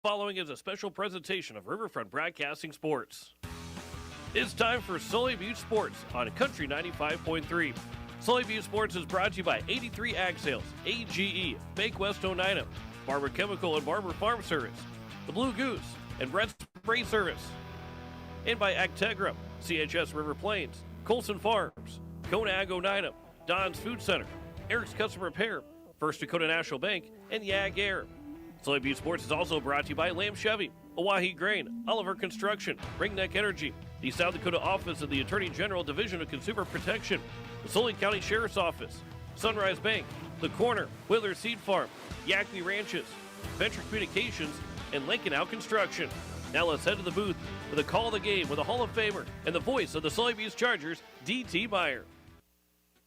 following is a special presentation of Riverfront Broadcasting Sports. It's time for Sully Butte Sports on Country 95.3. Sully Butte Sports is brought to you by 83 Ag Sales, AGE, Bank West Oneida, Barber Chemical and Barber Farm Service, The Blue Goose, and Brett Spray Service. And by Actegra, CHS River Plains, Colson Farms, Kona Ag Oneida, Don's Food Center, Eric's Custom Repair, First Dakota National Bank, and Yag Air. Sully Butte Sports is also brought to you by Lamb Chevy, Oahe Grain, Oliver Construction, Ringneck Energy, the South Dakota Office of the Attorney General Division of Consumer Protection, the Sully County Sheriff's Office, Sunrise Bank, The Corner, Wheeler Seed Farm, Yakney Ranches, Venture Communications, and Lincoln Out Construction. Now let's head to the booth for the call of the game with a Hall of Famer and the voice of the Sully Butte Chargers, D.T. Meyer.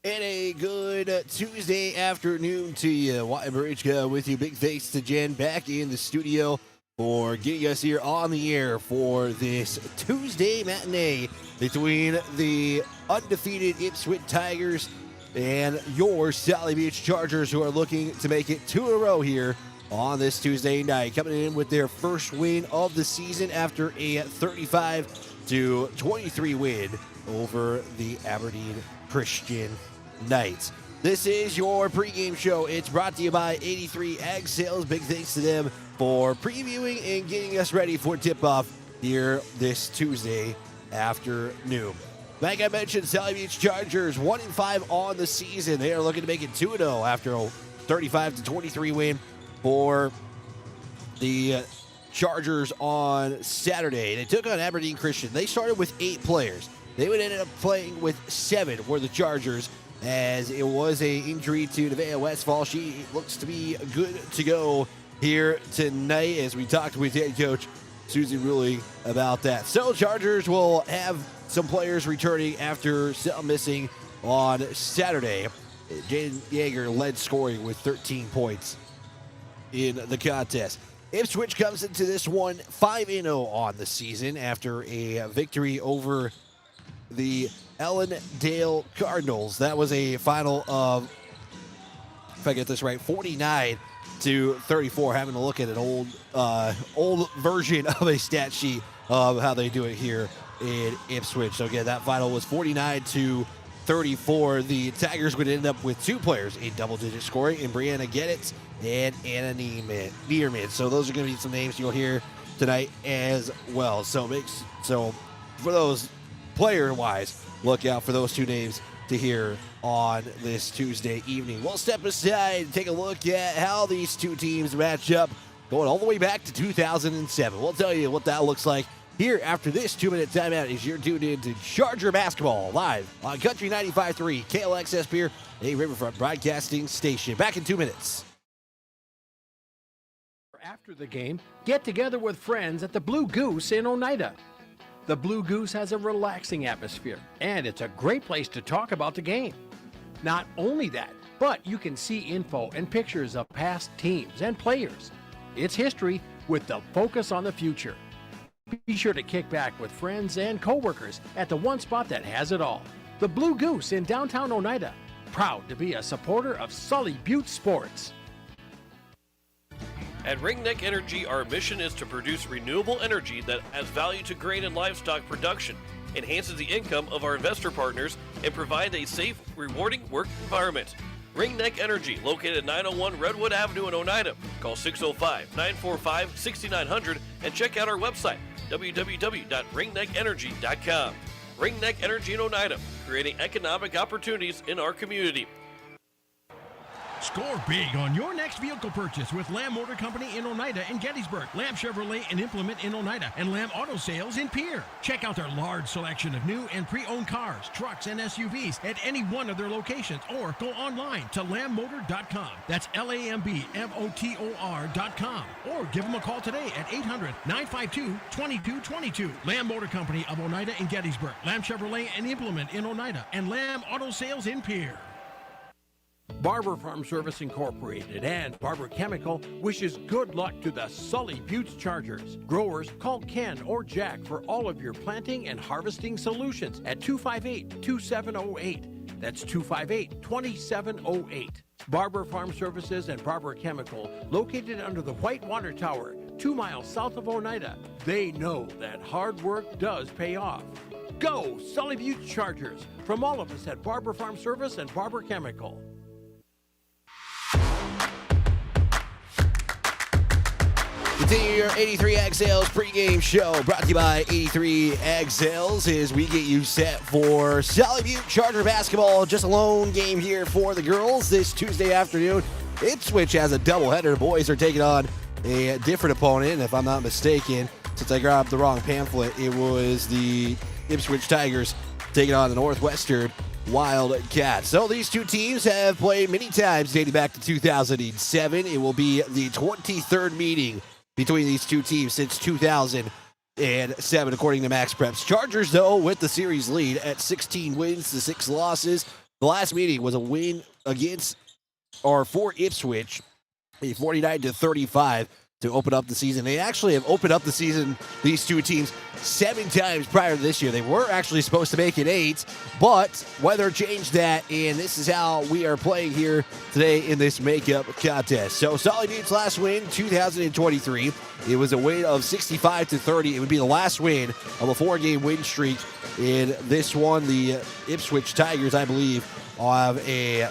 And a good Tuesday afternoon to you. Wyatt Barichka with you. Big thanks to Jen back in the studio for getting us here on the air for this Tuesday matinee between the undefeated Ipswich Tigers and your Sully Butte Chargers, who are looking to make it 2 in a row here on this Tuesday night. Coming in with their first win of the season after a 35-23 win over the Aberdeen Christian Knights. This is your pregame show. It's brought to you by 83 Ag Sales. Big thanks to them for previewing and getting us ready for tip-off here this Tuesday afternoon. Like I mentioned, Sully Butte Chargers 1-5 on the season. They are looking to make it 2-0 after a 35-23 win for the Chargers on Saturday. They took on Aberdeen Christian. They started with 8 players. They would end up playing with 7 for the Chargers, as it was an injury to Nevaeh Westfall. She looks to be good to go here tonight, as we talked with head coach Susie Ruley about that. So Chargers will have some players returning after some missing on Saturday. Jaden Yeager led scoring with 13 points in the contest. Ipswich comes into this one 5-0 on the season after a victory over the Ellendale Cardinals. That was a final of, if I get this right, 49-34. Having a look at an old version of a stat sheet of how they do it here in Ipswich. So again, that final was 49-34. The Tigers would end up with 2 players in double-digit scoring, in Brianna Gedditz and Anna Neerman. So those are going to be some names you'll hear tonight as well. So for those player-wise, look out for those 2 names to hear on this Tuesday evening. We'll step aside and take a look at how these 2 teams match up going all the way back to 2007. We'll tell you what that looks like here after this 2-minute timeout as you're tuned in to Charger Basketball live on Country 95.3 KLXS Pier, a Riverfront broadcasting station. Back in 2 minutes. After the game, get together with friends at the Blue Goose in Oneida. The Blue Goose has a relaxing atmosphere, and it's a great place to talk about the game. Not only that, but you can see info and pictures of past teams and players. It's history with the focus on the future. Be sure to kick back with friends and coworkers at the one spot that has it all. The Blue Goose in downtown Oneida. Proud to be a supporter of Sully Butte Sports. At Ringneck Energy, our mission is to produce renewable energy that adds value to grain and livestock production, enhances the income of our investor partners, and provide a safe, rewarding work environment. Ringneck Energy, located at 901 Redwood Avenue in Oneida. Call 605-945-6900 and check out our website, www.ringneckenergy.com. Ringneck Energy in Oneida, creating economic opportunities in our community. Score big on your next vehicle purchase with Lamb Motor Company in Oneida and Gettysburg, Lamb Chevrolet and Implement in Oneida, and Lamb Auto Sales in Pierre. Check out their large selection of new and pre-owned cars, trucks, and SUVs at any one of their locations, or go online to lambmotor.com. That's LAMBMOTOR.com. Or give them a call today at 800-952-2222. Lamb Motor Company of Oneida and Gettysburg, Lamb Chevrolet and Implement in Oneida, and Lamb Auto Sales in Pierre. Barber Farm Service Incorporated and Barber Chemical wishes good luck to the Sully Butte Chargers. Growers, call Ken or Jack for all of your planting and harvesting solutions at 258-2708. That's 258-2708. Barber Farm Services and Barber Chemical, located under the White Water Tower, 2 miles south of Oneida. They know that hard work does pay off. Go, Sully Butte Chargers, from all of us at Barber Farm Service and Barber Chemical. Continue your 83 Ag Sales pregame show brought to you by 83 Ag Sales as we get you set for Sully Butte Charger basketball. Just a lone game here for the girls this Tuesday afternoon. Ipswich has a doubleheader. The boys are taking on a different opponent, and if I'm not mistaken, since I grabbed the wrong pamphlet, it was the Ipswich Tigers taking on the Northwestern Wildcats. So these two teams have played many times dating back to 2007. It will be the 23rd meeting between these two teams since 2007, according to Max Preps. Chargers, though, with the series lead at 16 wins to 6 losses. The last meeting was a win for Ipswich, a 49-35 to open up the season. They actually have opened up the season, these two teams, 7 times prior to this year. They were actually supposed to make it 8, but weather changed that, and this is how we are playing here today in this makeup contest. So Sully Butte's last win, 2023. It was a win of 65-30. It would be the last win of a 4-game win streak in this one. The Ipswich Tigers, I believe, have a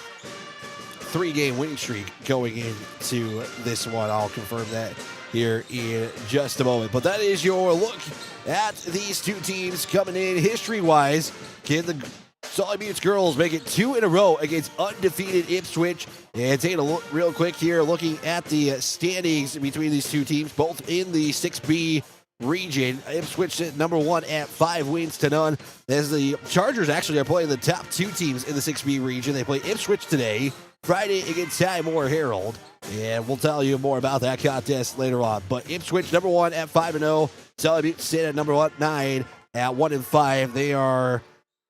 3-game winning streak going into this one. I'll confirm that here in just a moment. But that is your look at these two teams coming in history-wise. Can the Sully Butte's girls make it 2 in a row against undefeated Ipswich? And taking a look real quick here, looking at the standings between these two teams, both in the 6B region. Ipswich at number 1 at 5 wins to none, as the Chargers actually are playing the top 2 teams in the 6B region. They play Ipswich today, Friday against Timor Herald, and we'll tell you more about that contest later on. But Ipswich number 1 at 5-0, Sully Butte sit at number 9 at 1-5.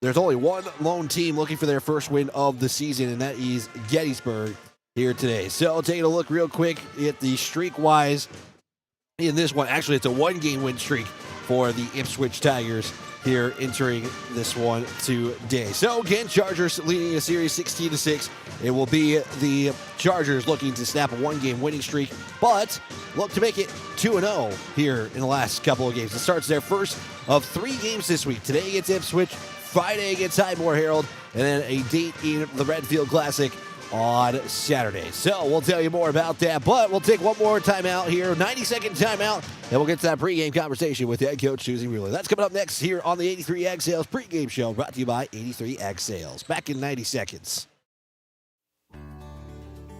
There's only one lone team looking for their first win of the season, and that is Gettysburg here today. So taking a look real quick at the streak-wise in this one. Actually, it's a 1-game win streak for the Ipswich Tigers here entering this one today. So again, Chargers leading a series 16-6. It will be the Chargers looking to snap a 1-game winning streak, but look to make it 2-0 here in the last couple of games. It starts their first of 3 games this week. Today against Ipswich, Friday against Timor Herald, and then a date in the Redfield Classic on Saturday. So we'll tell you more about that, but we'll take one more timeout here, 90-second timeout, and we'll get to that pregame conversation with head coach Susie Wheeler. That's coming up next here on the 83 Ag Sales pregame show, brought to you by 83 Ag Sales. Back in 90 seconds.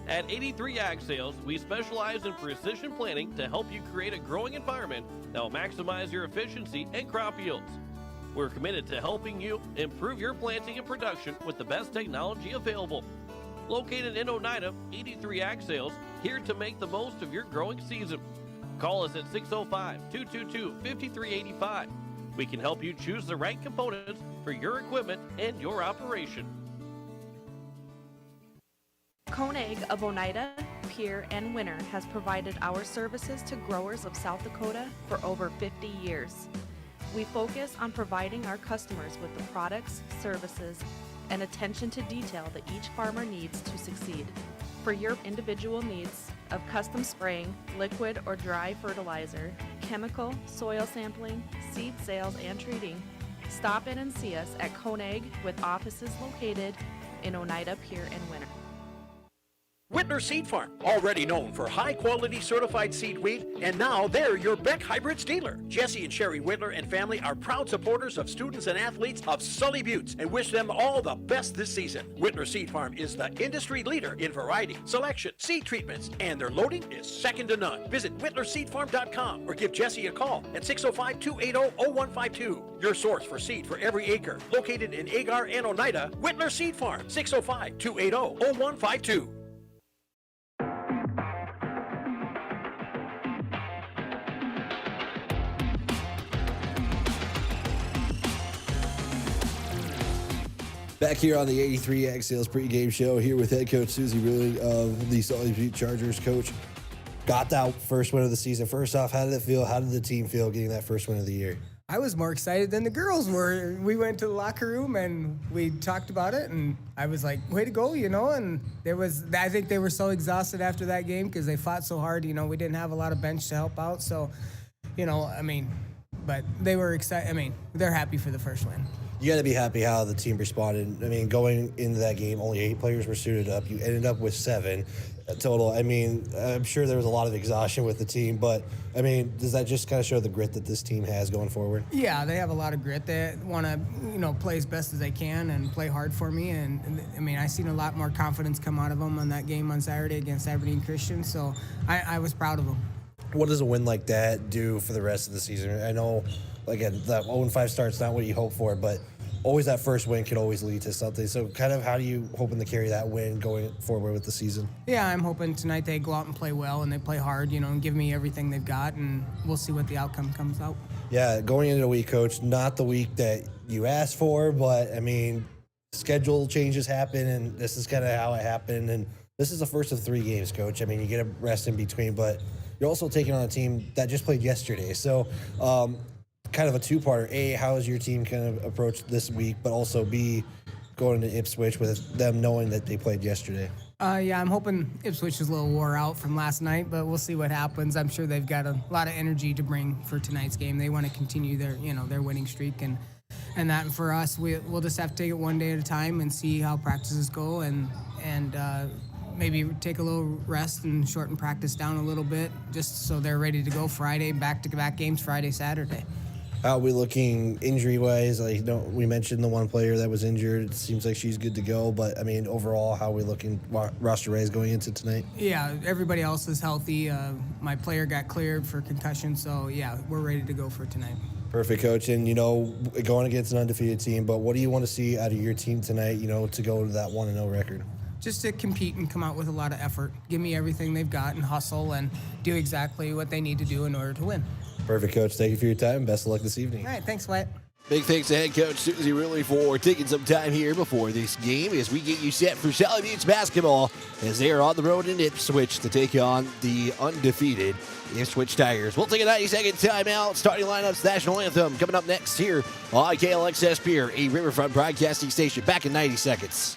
At 83 Ag Sales, we specialize in precision planting to help you create a growing environment that will maximize your efficiency and crop yields. We're committed to helping you improve your planting and production with the best technology available. Located in Oneida, 83 Ag Sales, here to make the most of your growing season. Call us at 605-222-5385. We can help you choose the right components for your equipment and your operation. Koenig of Oneida, Pierre, and Winter has provided our services to growers of South Dakota for over 50 years. We focus on providing our customers with the products, services, and attention to detail that each farmer needs to succeed. For your individual needs of custom spraying, liquid or dry fertilizer, chemical, soil sampling, seed sales, and treating, stop in and see us at Koenig with offices located in Oneida, Pierre, and Winter. Whitner Seed Farm, already known for high-quality certified seed wheat, and now they're your Beck Hybrids dealer. Jesse and Sherry Whitler and family are proud supporters of students and athletes of Sully Butte and wish them all the best this season. Whitner Seed Farm is the industry leader in variety, selection, seed treatments, and their loading is second to none. Visit whitlerseedfarm.com or give Jesse a call at 605-280-0152. Your source for seed for every acre. Located in Agar and Oneida, Whitler Seed Farm, 605-280-0152. Back here on the 83 Ag Sales pregame show, here with head coach Susie Wheeler of the Sully Butte Chargers. Coach, got that first win of the season. First off, how did it feel? How did the team feel getting that first win of the year? I was more excited than the girls were. We went to the locker room and we talked about it, and I was like, way to go, and I think they were so exhausted after that game because they fought so hard. We didn't have a lot of bench to help out. So, but they were excited. They're happy for the first win. You got to be happy how the team responded. Going into that game, only 8 players were suited up. You ended up with 7 total. I'm sure there was a lot of exhaustion with the team, but, does that just kind of show the grit that this team has going forward? Yeah, they have a lot of grit. They want to, play as best as they can and play hard for me. And, I seen a lot more confidence come out of them on that game on Saturday against Aberdeen Christian, so I was proud of them. What does a win like that do for the rest of the season? I know, again, that 0-5 start's not what you hope for, but always that first win could always lead to something. So kind of how do you hoping to carry that win going forward with the season? Yeah, I'm hoping tonight they go out and play well and they play hard, and give me everything they've got, and we'll see what the outcome comes out. Yeah, going into the week, Coach, not the week that you asked for, but, schedule changes happen, and this is kind of how it happened. And this is the first of 3 games, Coach. You get a rest in between, but you're also taking on a team that just played yesterday. So kind of a 2-parter. A, how has your team kind of approached this week, but also B, going to Ipswich with them knowing that they played yesterday? Yeah, I'm hoping Ipswich is a little wore out from last night, but we'll see what happens. I'm sure they've got a lot of energy to bring for tonight's game. They want to continue their winning streak, and that. And for us, we'll just have to take it one day at a time and see how practices go, and maybe take a little rest and shorten practice down a little bit, just so they're ready to go Friday, back-to-back games Friday, Saturday. How are we looking injury-wise? We mentioned the one player that was injured. It seems like she's good to go, but, overall, how are we looking roster-wise going into tonight? Yeah, everybody else is healthy. My player got cleared for concussion, so, yeah, we're ready to go for tonight. Perfect, Coach. And, going against an undefeated team, but what do you want to see out of your team tonight, to go to that 1-0 record? Just to compete and come out with a lot of effort. Give me everything they've got and hustle and do exactly what they need to do in order to win. Perfect, Coach. Thank you for your time. Best of luck this evening. All right, thanks, Wyatt. Big thanks to head coach Susie Ridley for taking some time here before this game as we get you set for Sully Buttes basketball as they are on the road in Ipswich to take on the undefeated Ipswich Tigers. We'll take a 90-second timeout. Starting lineups, national anthem coming up next here on KLXS Pier, a Riverfront broadcasting station. Back in 90 seconds.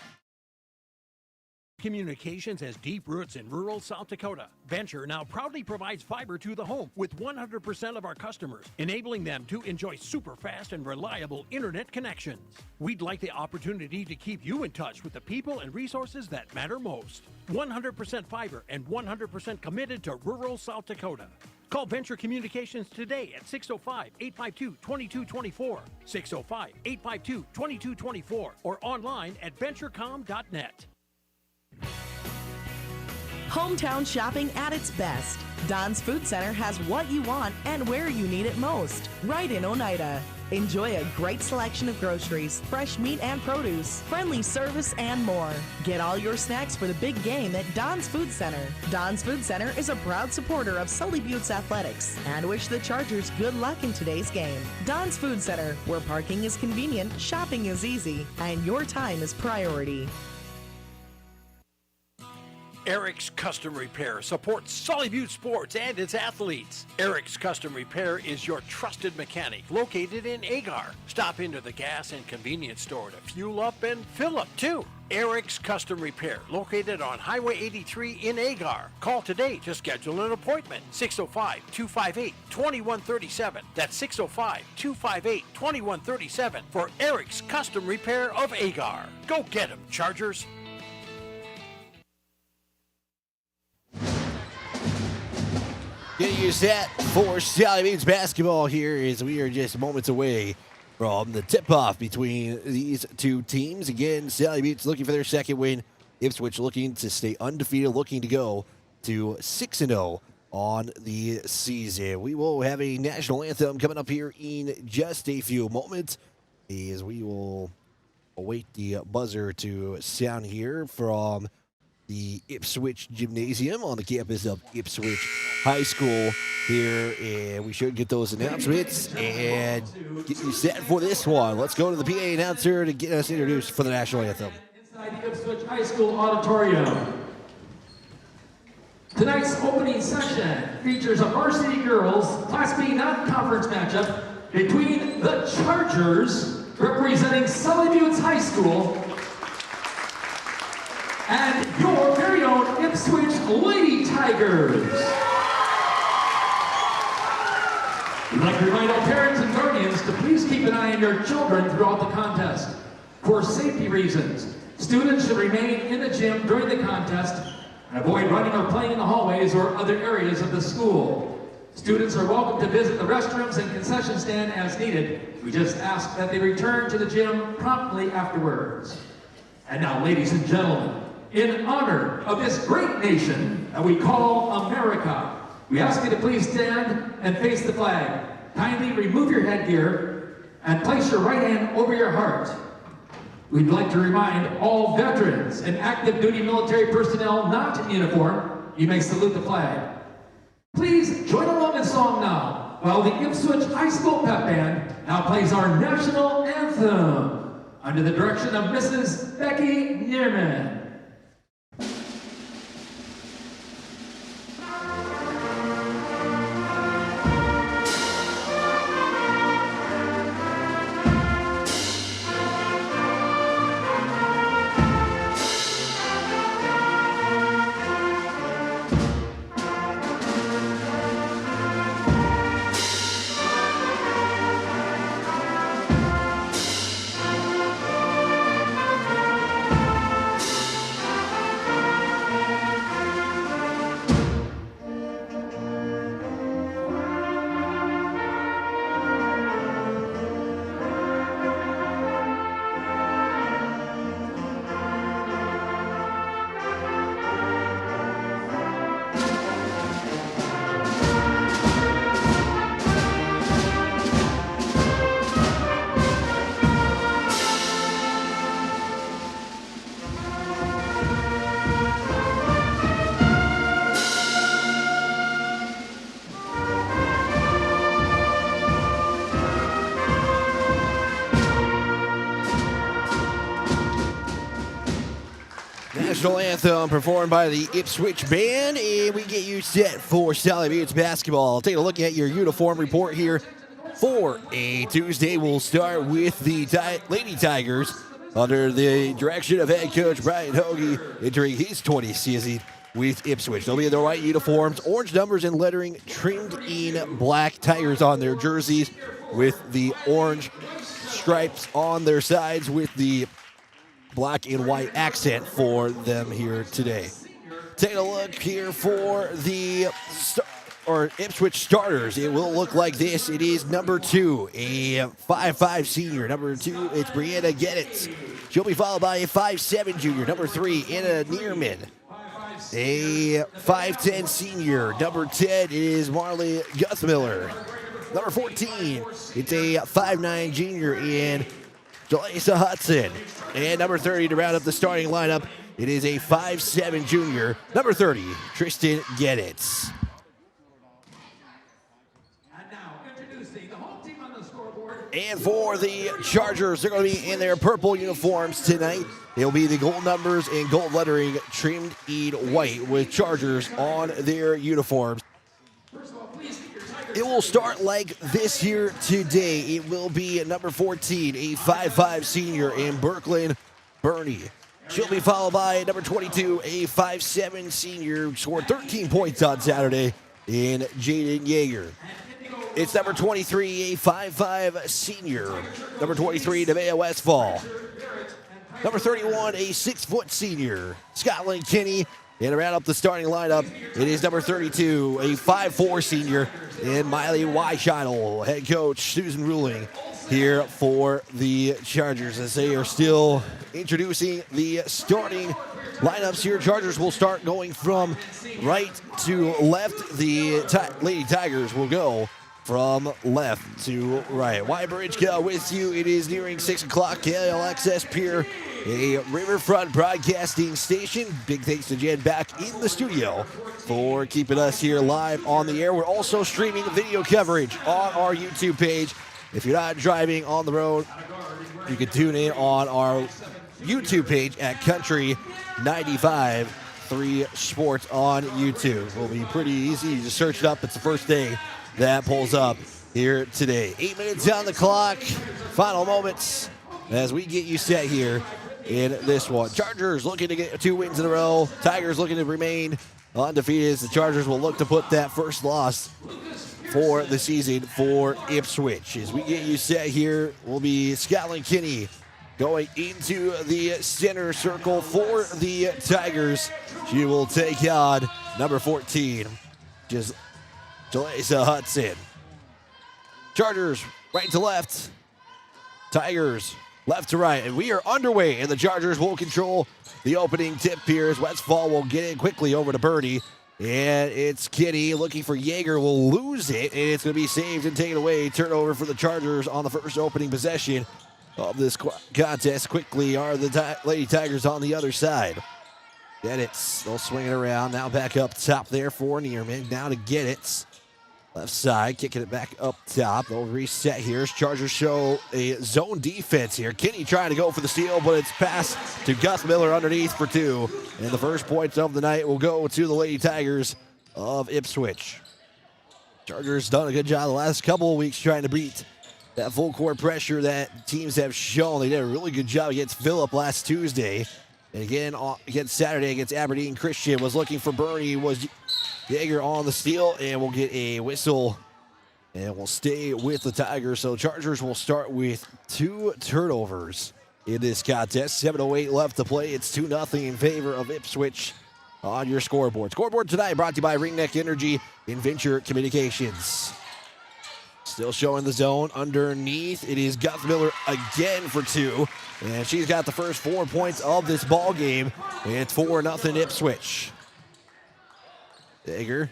Communications has deep roots in rural South Dakota. Venture now proudly provides fiber to the home with 100% of our customers, enabling them to enjoy super fast and reliable internet connections. We'd like the opportunity to keep you in touch with the people and resources that matter most. 100% fiber and 100% committed to rural South Dakota. Call Venture Communications today at 605-852-2224, 605-852-2224, or online at venturecom.net. Hometown shopping at its best. Don's Food Center has what you want and where you need it most, right in Oneida. Enjoy a great selection of groceries, fresh meat and produce, friendly service, and more. Get all your snacks for the big game at Don's Food Center. Don's Food Center is a proud supporter of Sully Buttes Athletics and wish the Chargers good luck in today's game. Don's Food Center, where parking is convenient, shopping is easy, and your time is priority. Eric's Custom Repair supports Sully Buttes Sports and its athletes. Eric's Custom Repair is your trusted mechanic located in Agar. Stop into the gas and convenience store to fuel up and fill up too. Eric's Custom Repair, located on Highway 83 in Agar. Call today to schedule an appointment. 605-258-2137. That's 605-258-2137 for Eric's Custom Repair of Agar. Go get 'em, Chargers. Getting you set for Sully Buttes basketball here as we are just moments away from the tip-off between these two teams. Again, Sully Buttes looking for their second win. Ipswich looking to stay undefeated, looking to go to 6-0 on the season. We will have a national anthem coming up here in just a few moments as we will await the buzzer to sound here from the Ipswich Gymnasium on the campus of Ipswich High School here, and we should get those announcements and get you set for this one. Let's go to the PA announcer to get us introduced for the national anthem. Inside the Ipswich High School auditorium. Tonight's opening session features a varsity girls Class B non-conference matchup between the Chargers, representing Sully High School, and your very own Ipswich Lady Tigers. We'd like to remind all parents and guardians to please keep an eye on your children throughout the contest. For safety reasons, students should remain in the gym during the contest and avoid running or playing in the hallways or other areas of the school. Students are welcome to visit the restrooms and concession stand as needed. We just ask that they return to the gym promptly afterwards. And now, ladies and gentlemen, in honor of this great nation that we call America, we ask you to please stand and face the flag. Kindly remove your headgear and place your right hand over your heart. We'd like to remind all veterans and active duty military personnel not in uniform, you may salute the flag. Please join along in song now, while the Ipswich High School Pep Band now plays our national anthem under the direction of Mrs. Becky Nierman. National anthem performed by the Ipswich Band, and we get you set for Sully Buttes basketball. Take a look at your uniform report here for a Tuesday. We'll start with the Lady Tigers under the direction of head coach Brian Hoagie entering his 20th season with Ipswich. They'll be in their white uniforms, orange numbers and lettering trimmed in black, Tigers on their jerseys with the orange stripes on their sides with the black and white accent for them here today. Take a look here for the Ipswich starters. It will look like this. It is number 2, a 5'5 senior. Number 2, it's Brianna Gedditz. She'll be followed by a 5'7 junior. Number 3, Anna Neerman. A 5'10 senior. Number 10 is Marley Guthmiller. Number 14, it's a 5'9 junior in Jalisa Hudson. And number 30 to round up the starting lineup, it is a 5'7 junior. Number 30, Tristan Gedditz. And for the Chargers, they're going to be in their purple uniforms tonight. They'll be the gold numbers and gold lettering trimmed in white with Chargers on their uniforms. It will start like this here today. It will be number 14, a 5'5 senior in Brooklyn Burney. She'll be followed by number 22, a 5'7 senior who scored 13 points on Saturday in Jaden Yeager. It's number 23, a 5'5 senior. Number 23, Nevaeh Westfall. Number 31, a 6' senior, Scotland Kinney. And to round up the starting lineup, it is number 32, a 5'4 senior, and Miley Weishottle. Head coach Susan Ruling here for the Chargers as they are still introducing the starting lineups here. Chargers will start going from right to left. The Lady Tigers will go from left to right. Wybridge with you. It is nearing 6 o'clock. KLXS Pier, a Riverfront broadcasting station. Big thanks to Jen back in the studio for keeping us here live on the air. We're also streaming video coverage on our YouTube page. If you're not driving on the road, you can tune in on our YouTube page at Country 95.3 Sports on YouTube. It will be pretty easy. You just search it up. It's the first thing that pulls up here today. 8 minutes on the clock. Final moments as we get you set here in this one. Chargers looking to get 2 wins in a row. Tigers looking to remain undefeated as the Chargers will look to put that first loss for the season for Ipswich. As we get you set here, will be Scotland Kinney going into the center circle for the Tigers. She will take on number 14, just Jalesa Hudson. Chargers right to left. Tigers left to right. And we are underway, and the Chargers will control the opening tip here as Westfall will get in quickly over to Birdie. And it's Kinney looking for Yeager, will lose it, and it's going to be saved and taken away. Turnover for the Chargers on the first opening possession of this contest. Quickly are the Lady Tigers on the other side. Gettitz, they'll swing it around. Now back up top there for Neerman. Now to Gettitz. Left side, kicking it back up top. They'll reset here as Chargers show a zone defense here. Kinney trying to go for the steal, but it's passed to Gus Miller underneath for 2. And the first points of the night will go to the Lady Tigers of Ipswich. Chargers done a good job the last couple of weeks trying to beat that full court pressure that teams have shown. They did a really good job against Phillip last Tuesday. And again, against Saturday against Aberdeen Christian, was looking for Bernie, was Yeager on the steal, and we'll get a whistle, and we'll stay with the Tigers. So Chargers will start with 2 turnovers in this contest. 7:08 left to play. It's 2-0 in favor of Ipswich on your scoreboard. Scoreboard tonight brought to you by Ringneck Energy and Venture Communications. Still showing the zone underneath. It is Gus Miller again for 2, and she's got the first 4 points of this ball game. And it's 4-0 Ipswich. Yeager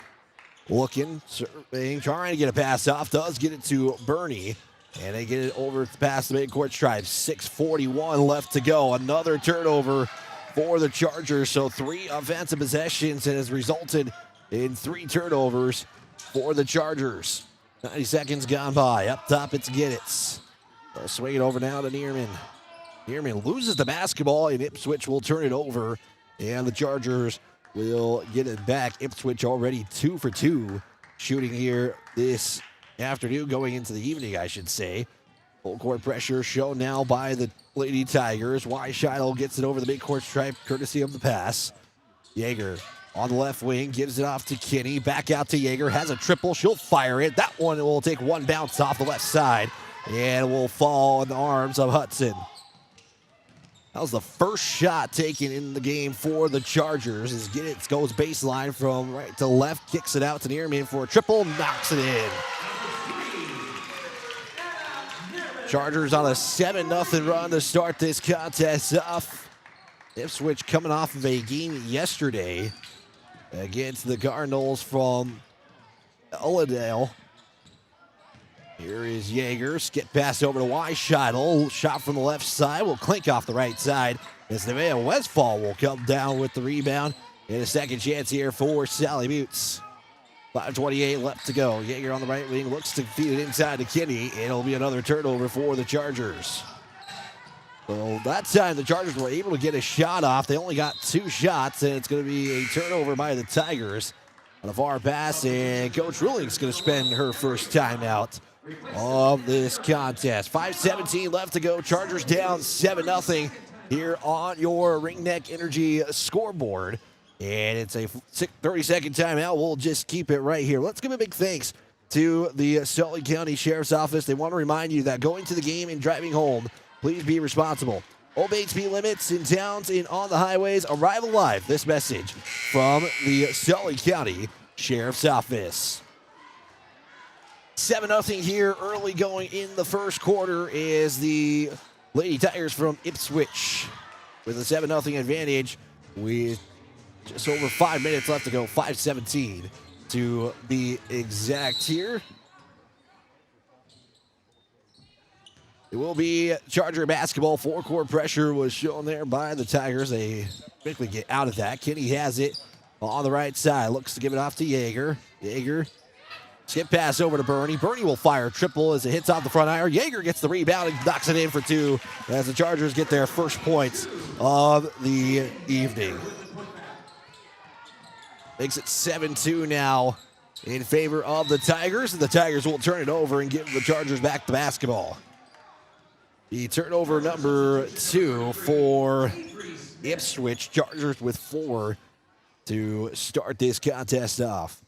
looking, surveying, trying to get a pass off. Does get it to Bernie. And they get it over past the midcourt stripe. 6:41 left to go. Another turnover for the Chargers. So 3 offensive possessions and has resulted in 3 turnovers for the Chargers. 90 seconds gone by. Up top, it's Gettitz. They'll swing it over now to Neerman. Neerman loses the basketball, and Ipswich will turn it over. And the Chargers will get it back. Ipswich already 2 for 2 shooting here this afternoon, going into the evening, I should say. Full court pressure shown now by the Lady Tigers. Weishidle gets it over the midcourt stripe, courtesy of the pass. Yeager on the left wing, gives it off to Kinney. Back out to Yeager, has a triple. She'll fire it. That one will take 1 bounce off the left side and will fall in the arms of Hudson. That was the first shot taken in the game for the Chargers. As Gettitz goes baseline from right to left, kicks it out to Neerman for a triple, knocks it in. Chargers on a 7-0 run to start this contest off. Ipswich coming off of a game yesterday against the Cardinals from Ullendale. Here is Yeager. Skip pass over to Weishidle. Shot from the left side will clink off the right side as Nevaeh Westfall will come down with the rebound. And a second chance here for Sally Butts. 5:28 left to go. Yeager on the right wing looks to feed it inside to Kinney. It'll be another turnover for the Chargers. So that time the Chargers were able to get a shot off. They only got 2 shots, and it's going to be a turnover by the Tigers on a far pass. And Coach Ruling's going to spend her first timeout of this contest. 5:17 left to go. Chargers down 7-0 here on your Ringneck Energy scoreboard. And it's a 30-second timeout. We'll just keep it right here. Let's give a big thanks to the Sully County Sheriff's Office. They want to remind you that going to the game and driving home, please be responsible. Obey speed limits in towns and on the highways. Arrive alive. This message from the Sully County Sheriff's Office. 7-0 here early going in the first quarter is the Lady Tigers from Ipswich with a 7-0 advantage with just over 5 minutes left to go. 5:17 to be exact here. It will be Charger basketball. 4-court pressure was shown there by the Tigers. They quickly get out of that. Kinney has it on the right side. Looks to give it off to Yeager. Yeager. Skip pass over to Bernie. Bernie will fire a triple as it hits off the front iron. Yeager gets the rebound and knocks it in for 2 as the Chargers get their first points of the evening. Makes it 7-2 now in favor of the Tigers, and the Tigers will turn it over and give the Chargers back the basketball. The turnover number 2 for Ipswich. Chargers with 4 to start this contest off.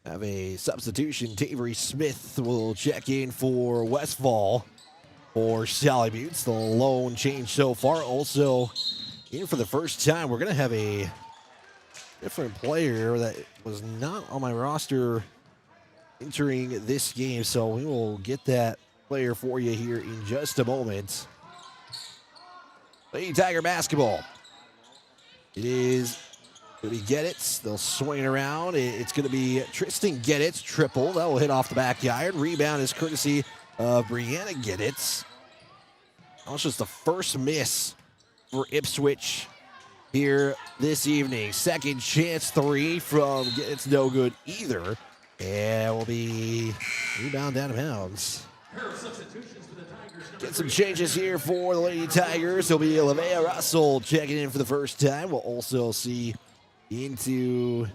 Have a substitution. Tavery Smith will check in for Westfall for Sully Buttes. The lone change so far. Also in for the first time, we're going to have a different player that was not on my roster entering this game, so we will get that player for you here in just a moment. Lady Tiger basketball. It is going to be Gettitz. They'll swing it around. It's going to be Tristan Gettitz, triple. That will hit off the back iron. Rebound is courtesy of Brianna Gettitz. That was just the first miss for Ipswich here this evening. Second chance 3 from Gettitz, no good either. And will be rebound out of bounds. Get some changes here for the Lady Tigers. There'll be Lavea Russell checking in for the first time. We'll also see into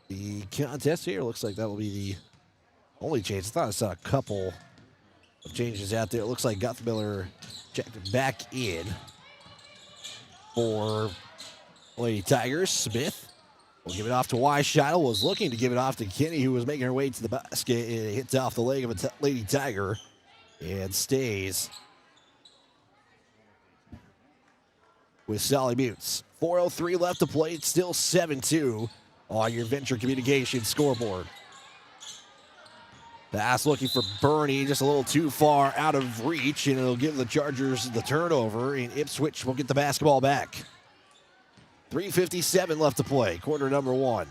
the contest here. Looks like that will be the only change. I thought I saw a couple of changes out there. It looks like Guthmiller checked back in for Lady Tigers. Smith will give it off to Weisscheidel. Was looking to give it off to Kinney, who was making her way to the basket. It hits off the leg of a Lady Tiger and stays with Sully Buttes. 4:03 left to play. It's still 7-2 on your Venture Communications scoreboard. Pass looking for Bernie, just a little too far out of reach, and it'll give the Chargers the turnover, and Ipswich will get the basketball back. 3:57 left to play, quarter number 1.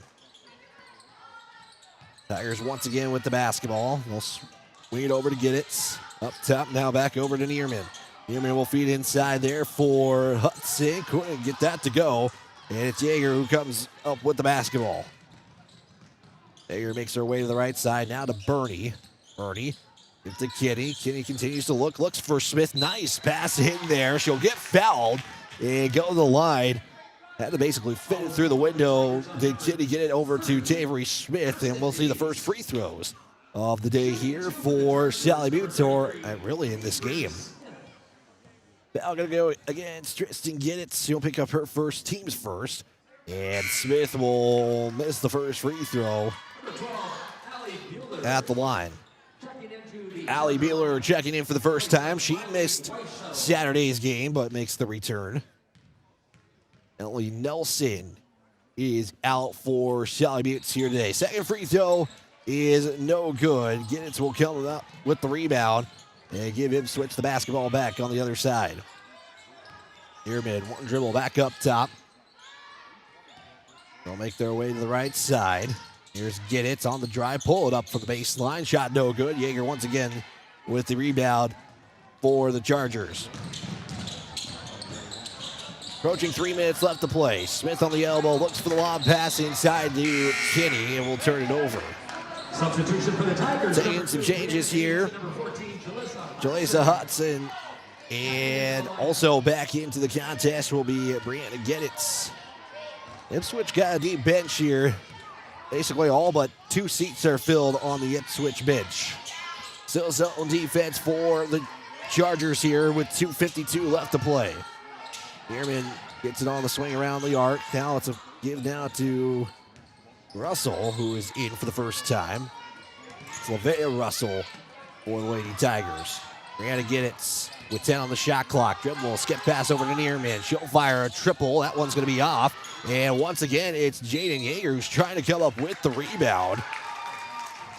Tigers once again with the basketball. They'll swing it over to Gettitz. Up top, now back over to Neerman. Neerman will feed inside there for Hudson. Couldn't get that to go. And it's Yeager who comes up with the basketball. Yeager makes her way to the right side. Now to Bernie. Bernie gives to Kinney. Kinney continues to look. Looks for Smith. Nice pass in there. She'll get fouled and go to the line. Had to basically fit it through the window. Did Kinney get it over to Tavery Smith? And we'll see the first free throws of the day here for Sully Buttes, or really in this game. Foul going to go against Tristan Gettitz. She'll pick up her first, team's first. And Smith will miss the first free throw at the line. Allie Beeler checking in for the first time. She missed Saturday's game, but makes the return. Ellie Nelson is out for Sully Buttes here today. Second free throw is no good. Gettitz will come up with the rebound and give Ipswich the basketball back on the other side. Neerman, one dribble back up top. They'll make their way to the right side. Here's Gettitz on the drive, pull it up for the baseline. Shot no good. Yeager once again with the rebound for the Chargers. Approaching 3 minutes left to play. Smith on the elbow, looks for the lob pass inside to Kinney, and will turn it over. Substitution for the Tigers. Taking some changes here. Jalisa Hudson, and also back into the contest will be Brianna Gettitz. Ipswich got a deep bench here. Basically all but 2 seats are filled on the Ipswich bench. Still zone defense for the Chargers here with 2:52 left to play. Neerman gets it on the swing around the arc. Now it's a give now to Russell, who is in for the first time. It's Lavea Russell for the Lady Tigers. Brianna Gettitz with 10 on the shot clock. Dribble, skip pass over to Neerman. She'll fire a triple. That one's going to be off. And once again, it's Jaden Yeager who's trying to come up with the rebound.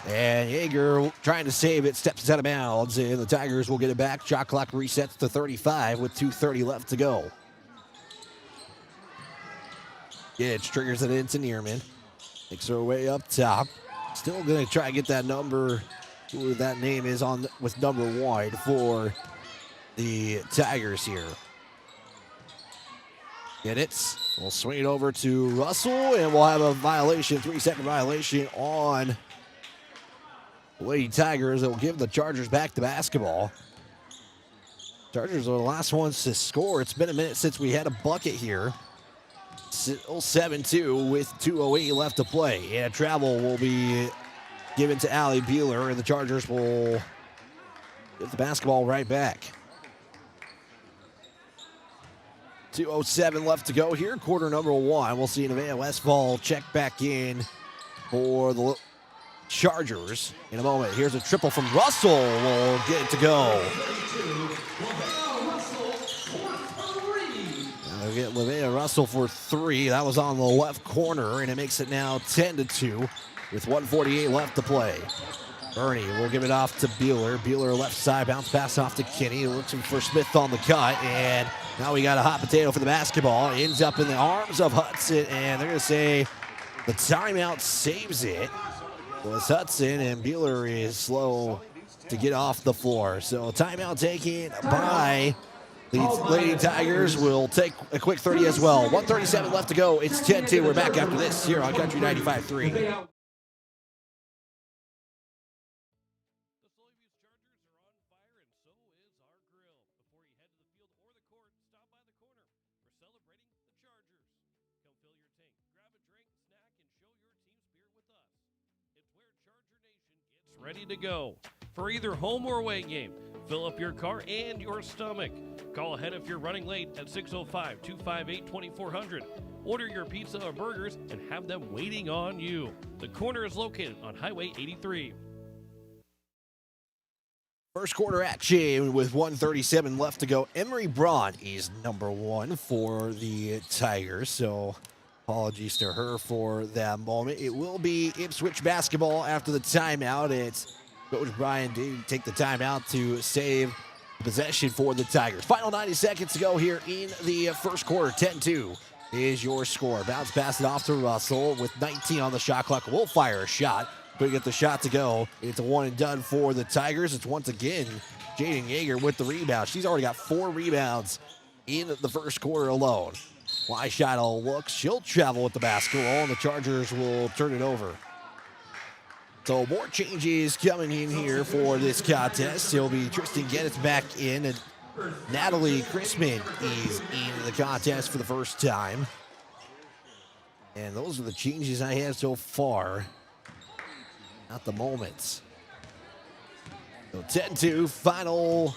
And Yeager trying to save it, steps out of bounds, and the Tigers will get it back. Shot clock resets to 35 with 2:30 left to go. Gettitz triggers it into Neerman. Makes her way up top. Still going to try to get that number, who that name is on with number 1 for the Tigers here. Gettitz will swing it over to Russell, and we'll have a violation, 3-second violation on Lady Tigers. It will give the Chargers back the basketball. Chargers are the last ones to score. It's been a minute since we had a bucket here. Still 7-2 with 2:08 left to play. And travel will be given to Allie Beeler, and the Chargers will get the basketball right back. 2:07 left to go here, quarter number 1. We'll see Nevaeh Westfall check back in for the Chargers in a moment. Here's a triple from Russell. We'll get it to go. We'll get Nevaeh Russell for 3. That was on the left corner, and it makes it now 10-2 with 1:48 left to play. Bernie will give it off to Beeler. Beeler left side, bounce pass off to Kinney. Looking for Smith on the cut, and now we got a hot potato for the basketball. Ends up in the arms of Hudson, and they're going to say the timeout saves it. Well, it's Hudson, and Beeler is slow to get off the floor. So timeout taken by the Lady Tigers. Will take a quick 30 as well. 1:37 left to go. It's 10-2. We're back after this here on Country 95.3. Ready to go for either home or away game. Fill up your car and your stomach. Call ahead if you're running late at 605-258-2400. Order your pizza or burgers and have them waiting on you. The corner is located on Highway 83. First quarter action with 1:37 left to go. Emery Braun is number 1 for the Tigers, so apologies to her for that moment. It will be Ipswich basketball after the timeout. It's Coach Brian did take the timeout to save possession for the Tigers. Final 90 seconds to go here in the first quarter. 10-2 is your score. Bounce pass it off to Russell with 19 on the shot clock. Will fire a shot. Couldn't get the shot to go. It's a one and done for the Tigers. It's once again Jaden Yeager with the rebound. She's already got 4 rebounds in the first quarter alone. Wide shot will look. She'll travel with the basketball, and the Chargers will turn it over. So more changes coming in here for this contest. It'll be Tristan Geddes back in, and Natalie Chrisman is in the contest for the first time. And those are the changes I have so far at the moment. So 10-2, final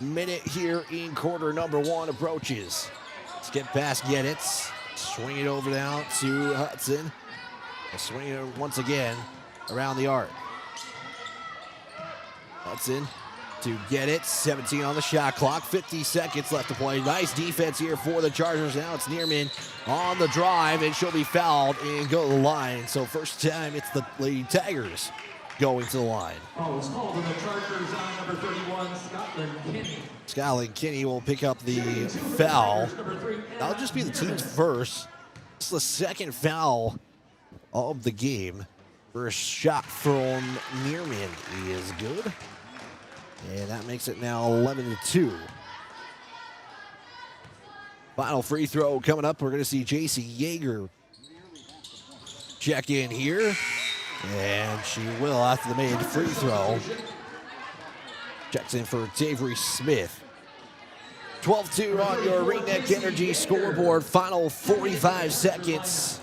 minute here in quarter number 1 approaches. Let's get past Geddes. Swing it over now to Hudson. Swing it once again around the arc. Hudson to get it. 17 on the shot clock. 50 seconds left to play. Nice defense here for the Chargers. Now it's Neerman on the drive, and she'll be fouled and go to the line. So first time it's the Lady Tigers going to the line. Oh, it's called on the Chargers on number 31, Scotland Kinney. Scotland Kinney will pick up the foul. That'll just be the team's first. It's the second foul of the game. First shot from Neerman is good. And that makes it now 11-2. Final free throw coming up. We're going to see J.C. Yeager check in here. And she will after the made free throw. Checks in for Tavery Smith. 12-2 on your Ringneck Energy scoreboard. Final 45 seconds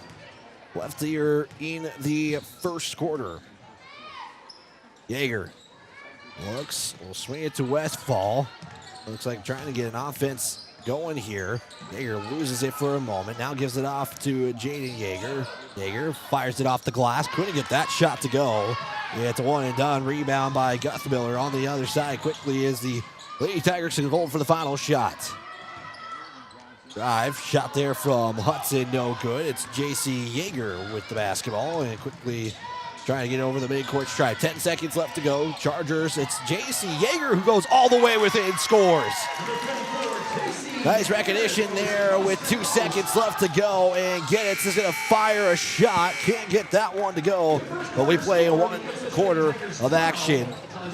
left here in the first quarter. Yeager looks, will swing it to Westfall. Looks like trying to get an offense going here. Yeager loses it for a moment. Now gives it off to Jaden Yeager. Yeager fires it off the glass. Couldn't get that shot to go. Yeah, it's a one and done. Rebound by Guthmiller on the other side. Quickly as the Lady Tigers can hold for the final shot. Drive, shot there from Hudson, no good. It's J.C. Yeager with the basketball and quickly trying to get over the midcourt stripe. 10 seconds left to go. Chargers, it's J.C. Yeager who goes all the way within, scores. Nice recognition there with 2 seconds left to go, and Geddes is going to fire a shot. Can't get that one to go, but we play 1 quarter of action.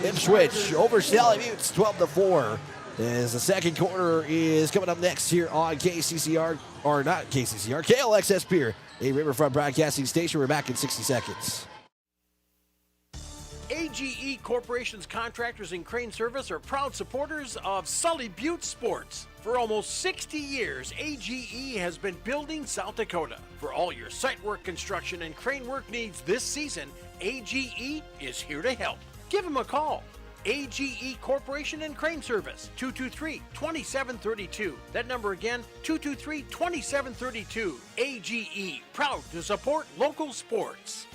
Ipswich over Sally Buttes 12-4. As the second quarter is coming up next here on KCCR, or not KCCR, KLXS Pier, a Riverfront Broadcasting Station. We're back in 60 seconds. AGE Corporation's contractors and crane service are proud supporters of Sully Butte Sports. For almost 60 years, AGE has been building South Dakota. For all your site work, construction, and crane work needs this season, AGE is here to help. Give them a call. AGE Corporation and Crane Service, 223-2732. That number again, 223-2732. AGE, proud to support local sports.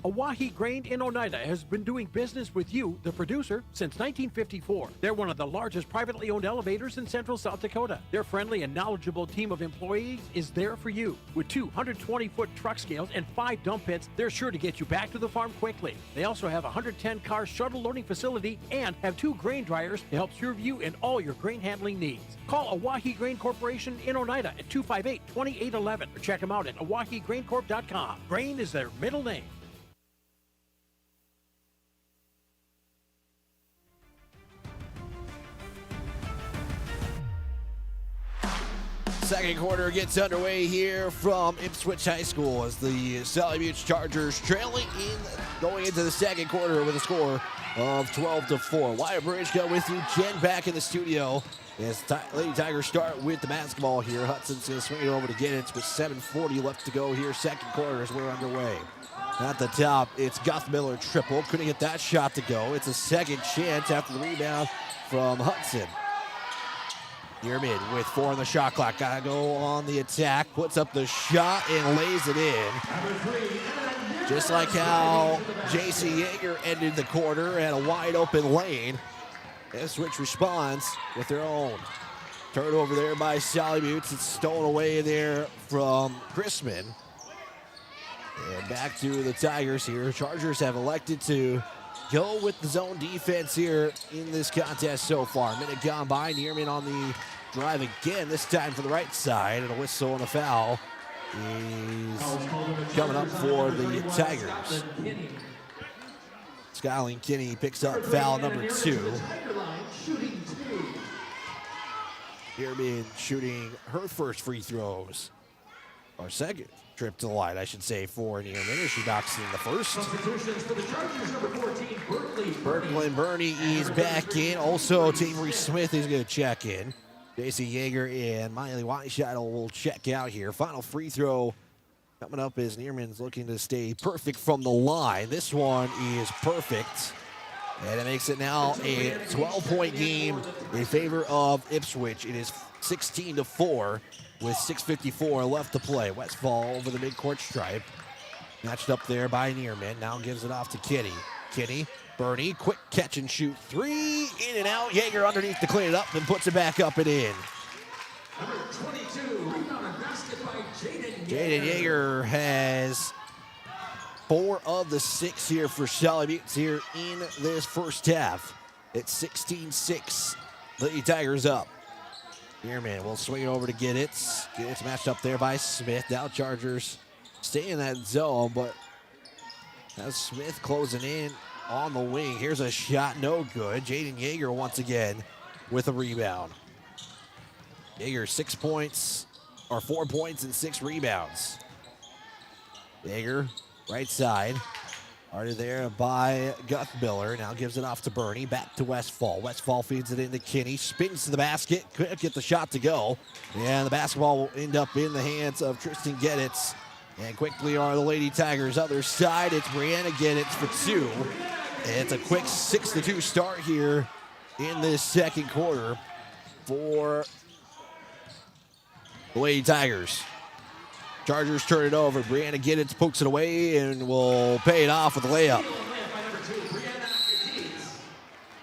Oahe Grain in Oneida has been doing business with you, the producer, since 1954. They're one of the largest privately owned elevators in central South Dakota. Their friendly and knowledgeable team of employees is there for you. With 220-foot truck scales and 5 dump pits, they're sure to get you back to the farm quickly. They also have a 110-car shuttle loading facility and have 2 grain dryers to help serve you in all your grain handling needs. Call Oahe Grain Corporation in Oneida at 258-2811 or check them out at oahegraincorp.com. Grain is their middle name. Second quarter gets underway here from Ipswich High School as the Sully Butte Chargers trailing in going into the second quarter with a score of 12-4. Wyatt Bridgecott with you. Jen back in the studio as Lady Tigers start with the basketball here. Hudson's going to swing it over to Giddens with 7:40 left to go here. Second quarter as we're underway. At the top, it's Guthmiller triple. Couldn't get that shot to go. It's a second chance after the rebound from Hudson. Yearman with 4 on the shot clock. Gotta go on the attack. Puts up the shot and lays it in. Just like how J.C. Yeager ended the quarter at a wide open lane. Ipswich responds with their own. Turnover there by Sully Butte. It's stolen away there from Chrisman. And back to the Tigers here. Chargers have elected to go with the zone defense here in this contest so far. Minute gone by. Nearman on the drive again, this time for the right side. And a whistle and a foul is coming up for the Tigers. Skyline Kinney picks up foul number 2. Nearman shooting her first free throws. Or second trip to the line, I should say, for Nearman as she knocks in the first. Berkeley Burney is back in. Also, Tavery Smith is going to check in. J.C. Yeager and Miley Weishuttle will check out here. Final free throw coming up as Nearman's looking to stay perfect from the line. This one is perfect. And it makes it now a 12-point game in favor of Ipswich. It is 16-4 with 6:54 left to play. Westfall over the midcourt stripe. Matched up there by Nearman. Now gives it off to Kinney. Kinney, Burney, quick catch and shoot. 3, in and out. Yeager underneath to clean it up and puts it back up and in. Number 22, rebounded basket by Jaden Yeager has 4 of the 6 here for Sully Butte here in this first half. It's 16-6. Lady Tigers up. Nearman will swing it over to Giddens. Giddens matched up there by Smith. Now Chargers stay in that zone, but that's Smith closing in on the wing. Here's a shot, no good. Jaden Yeager once again with a rebound. Yeager 6 points, or 4 points and 6 rebounds. Yeager, right side. Already there by Guthmiller. Now gives it off to Burney. Back to Westfall. Westfall feeds it into Kinney. Spins to the basket. Couldn't get the shot to go. And the basketball will end up in the hands of Tristan Giddens. And quickly are the Lady Tigers other side. It's Brianna Giddens for 2. And it's a quick 6-2 start here in this second quarter for the Lady Tigers. Chargers turn it over. Brianna Giddens pokes it away and will pay it off with a layup.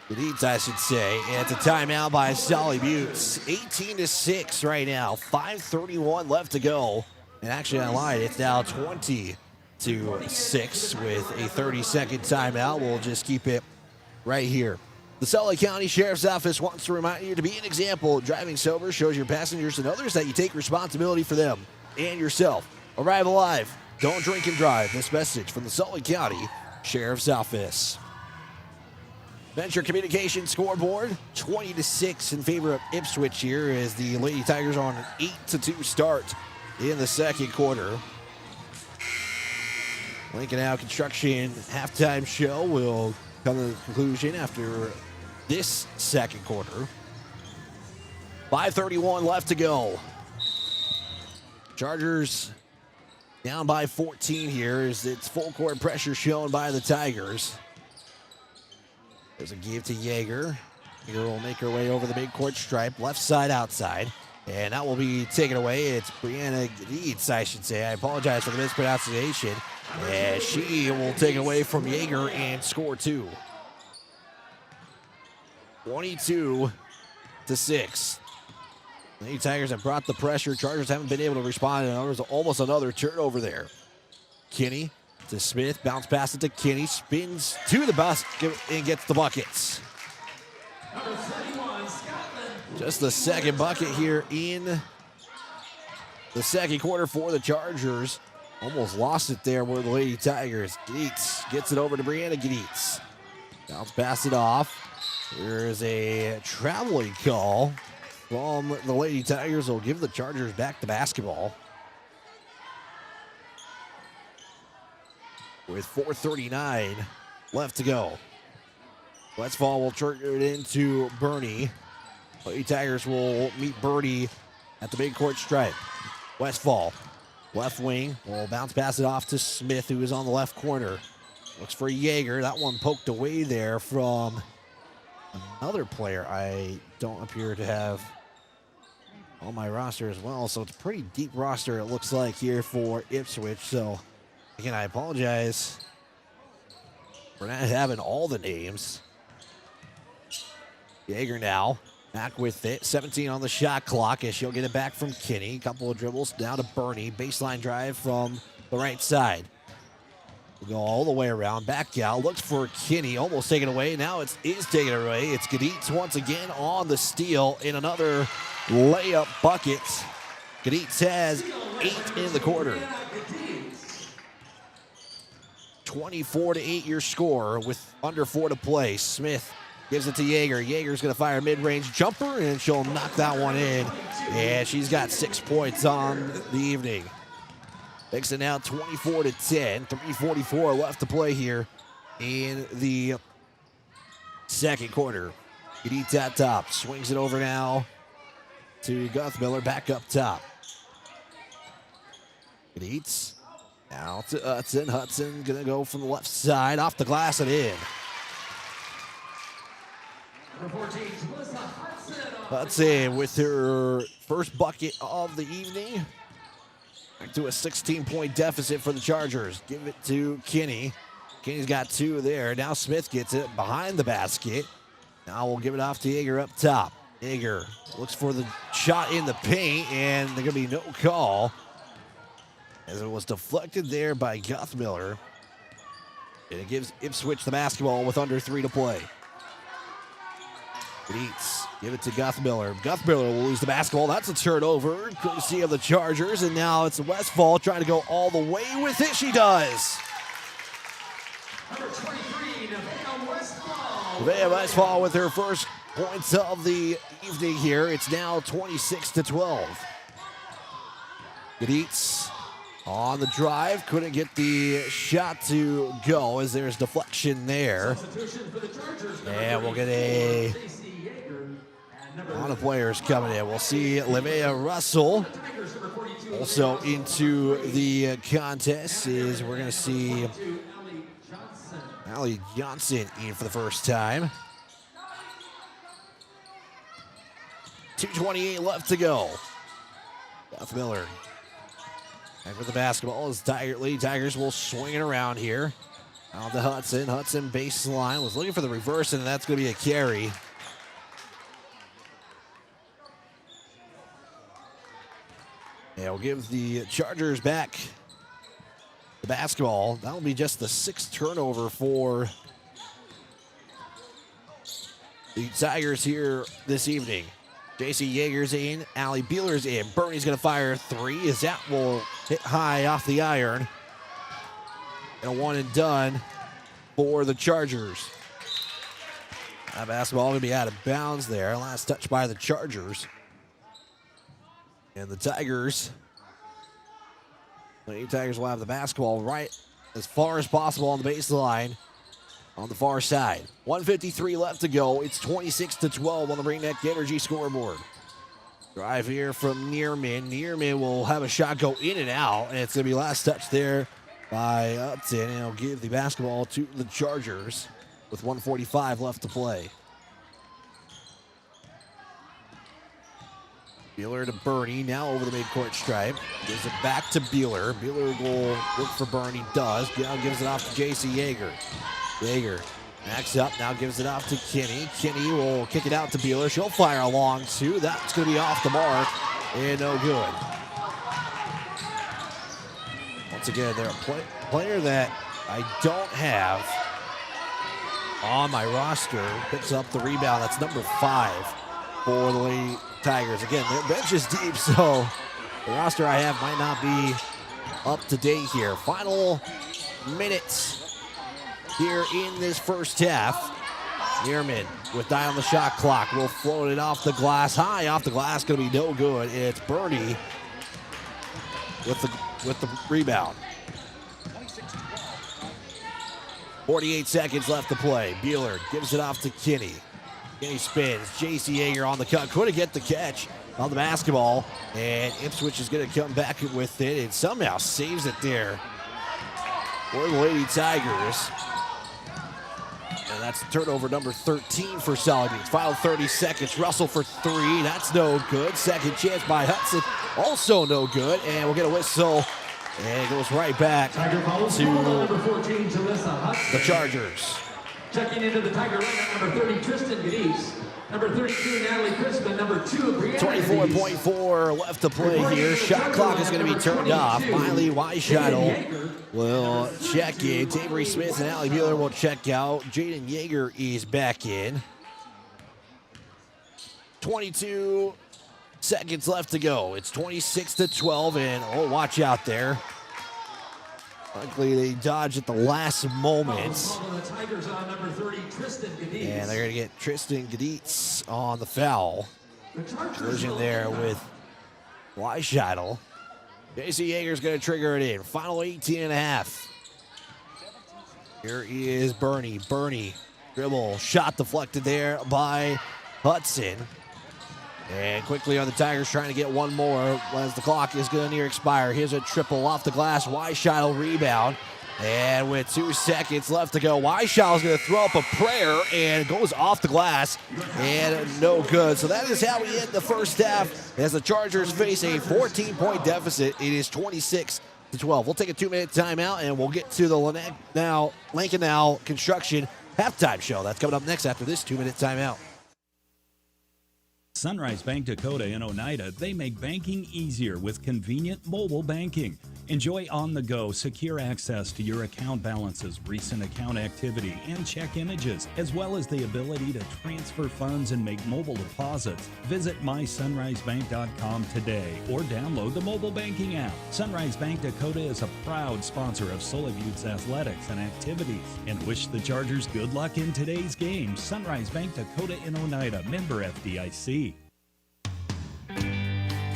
Giddens, I should say. And it's a timeout by Sully Butte. 18-6 right now. 5:31 left to go. And actually, I lied. It's now 20-6 with a 30-second timeout. We'll just keep it right here. The Sully County Sheriff's Office wants to remind you to be an example. Driving sober shows your passengers and others that you take responsibility for them and yourself. Arrive alive. Don't drink and drive. This message from the Sully County Sheriff's Office. Venture Communications scoreboard, 20-6 in favor of Ipswich here as the Lady Tigers are on an 8-2 start in the second quarter. Lincoln Out Construction halftime show will come to the conclusion after this second quarter. 5:31 left to go. Chargers down by 14 here as it's full court pressure shown by the Tigers. There's a give to Yeager. Yeager will make her way over the midcourt stripe, left side outside. And that will be taken away. It's Brianna Gedietz, I should say. I apologize for the mispronunciation. And she will take it away from Yeager and score 2. 22-6. The Tigers have brought the pressure. Chargers haven't been able to respond. And there's almost another turnover there. Kinney to Smith. Bounce pass it to Kinney. Spins to the basket and gets the buckets. Just the second bucket here in the second quarter for the Chargers. Almost lost it there were the Lady Tigers. Gedietz gets it over to Brianna Gedietz. Bounce pass it off. There's a traveling call from the Lady Tigers. Will give the Chargers back the basketball. With 4:39 left to go. Westfall will trigger it into Bernie. Lady Tigers will meet Birdie at the midcourt stripe. Westfall, left wing, will bounce pass it off to Smith, who is on the left corner. Looks for Yeager. That one poked away there from another player I don't appear to have on my roster as well. So it's a pretty deep roster, it looks like, here for Ipswich. So, again, I apologize for not having all the names. Yeager now. Back with it. 17 on the shot clock as she'll get it back from Kinney. Couple of dribbles down to Bernie. Baseline drive from the right side. We'll go all the way around. Back out. Looks for Kinney. Almost taken away. Now it is taken away. It's Gedietz once again on the steal in another layup bucket. Gedietz has 8 in the quarter. 24-8 your score with under 4 to play. Smith gives it to Yeager. Yeager's going to fire a mid-range jumper, and she'll knock that one in. And she's got 6 points on the evening. Makes it now 24-10. 3:44 left to play here in the second quarter. Gedietz at top. Swings it over now to Guthmiller. Back up top. Gedietz now to Hudson. Hudson going to go from the left side. Off the glass and in. Hudson with her first bucket of the evening. Back to a 16-point deficit for the Chargers. Give it to Kinney. Kinney's got 2 there. Now Smith gets it behind the basket. Now we'll give it off to Yeager up top. Yeager looks for the shot in the paint, and there's going to be no call as it was deflected there by Guthmiller. And it gives Ipswich the basketball with under 3 to play. Gedietz, give it to Guthmiller. Guthmiller will lose the basketball. That's a turnover, courtesy of the Chargers. And now it's Westfall trying to go all the way with it. She does. Number 23, Nevaeh Westfall. Nevaeh Westfall with her first points of the evening here. It's now 26-12. Gedietz on the drive. Couldn't get the shot to go as there's deflection there. And we'll get a lot of players coming in. We'll see Linnea Russell also into the contest. Is we're going to see Allie Johnson in for the first time. 2:28 left to go. Guthmiller back with the basketball as Lady Tigers will swing it around here. Out to Hudson. Hudson baseline was looking for the reverse, and that's going to be a carry. Yeah, we'll give the Chargers back the basketball. That'll be just the 6th turnover for the Tigers here this evening. J.C. Yeager's in. Allie Beeler's in. Bernie's going to fire 3 as that will hit high off the iron. And a one and done for the Chargers. That basketball going to be out of bounds there. Last touch by the Chargers. And the Tigers will have the basketball right as far as possible on the baseline on the far side. 1:53 left to go. It's 26-12 on the Bring Neck Energy scoreboard. Drive here from Neerman. Neerman will have a shot go in and out, and it's going to be last touch there by Upton, and he'll give the basketball to the Chargers with 1:45 left to play. Beeler to Bernie, now over the midcourt stripe. Gives it back to Beeler. Beeler will look for Bernie, does. Now gives it off to J.C. Yeager. Yeager backs up, now gives it off to Kinney. Kinney will kick it out to Beeler. She'll fire along, too. That's going to be off the mark and no good. Once again, they're a player that I don't have on my roster. Picks up the rebound. That's number 5 for the Lady Tigers. Again, their bench is deep, so the roster I have might not be up to date here. Final minutes here in this first half. Neerman with 9 on the shot clock will float it off the glass. High off the glass, going to be no good. It's Bernie with the rebound. 48 seconds left to play. Beeler gives it off to Kinney. Kinney spins. J.C. Yeager on the cut. Couldn't get the catch on the basketball. And Ipswich is going to come back with it and somehow saves it there for the Lady Tigers. And that's turnover number 13 for Sully. Final 30 seconds. Russell for 3. That's no good. Second chance by Hudson. Also no good. And we'll get a whistle. And it goes right back to number 14, the Chargers. Checking into the Tiger lineup, number 30, Tristan Gadis. Number 32, Natalie Crispin. Number 2, Brianna 24.4 left to play here. Shot clock is going to be turned off. Miley Weishottle will check in. Tavery Smith and Allie Beeler will check out. Jaden Yeager is back in. 22 seconds left to go. It's 26-12, and watch out there. Luckily, they dodge at the last moment. And they're going to get Tristan Gaditz on the foul. Collision there with Weishottle. J.C. Yeager's going to trigger it in. Final 18 and a half. Here is Bernie. Bernie, dribble, shot deflected there by Hudson. And quickly on the Tigers trying to get one more as the clock is going to near expire. Here's a triple off the glass. Weishottle rebound. And with 2 seconds left to go, Weishottle's going to throw up a prayer and goes off the glass. And no good. So that is how we end the first half as the Chargers face a 14-point deficit. It is 26-12. We'll take a 2-minute timeout and we'll get to the Lincoln Now Construction halftime show. That's coming up next after this 2-minute timeout. Sunrise Bank Dakota in Oneida, they make banking easier with convenient mobile banking. Enjoy on-the-go, secure access to your account balances, recent account activity, and check images, as well as the ability to transfer funds and make mobile deposits. Visit mysunrisebank.com today or download the mobile banking app. Sunrise Bank Dakota is a proud sponsor of Sully Butte's athletics and activities and wish the Chargers good luck in today's game. Sunrise Bank Dakota in Oneida, member FDIC.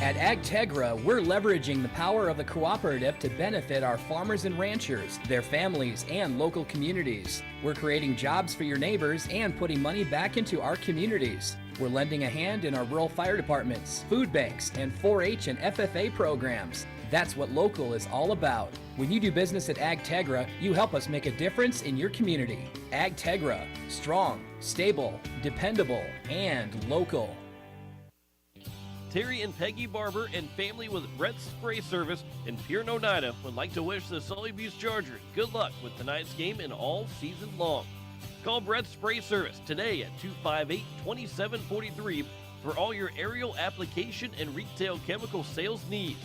At AgTegra, we're leveraging the power of the cooperative to benefit our farmers and ranchers, their families, and local communities. We're creating jobs for your neighbors and putting money back into our communities. We're lending a hand in our rural fire departments, food banks, and 4-H and FFA programs. That's what local is all about. When you do business at AgTegra, you help us make a difference in your community. AgTegra, strong, stable, dependable, and local. Terry and Peggy Barber and family with Brett's Spray Service in Pierre, Oneida would like to wish the Sully Butte Chargers good luck with tonight's game and all season long. Call Brett's Spray Service today at 258-2743 for all your aerial application and retail chemical sales needs.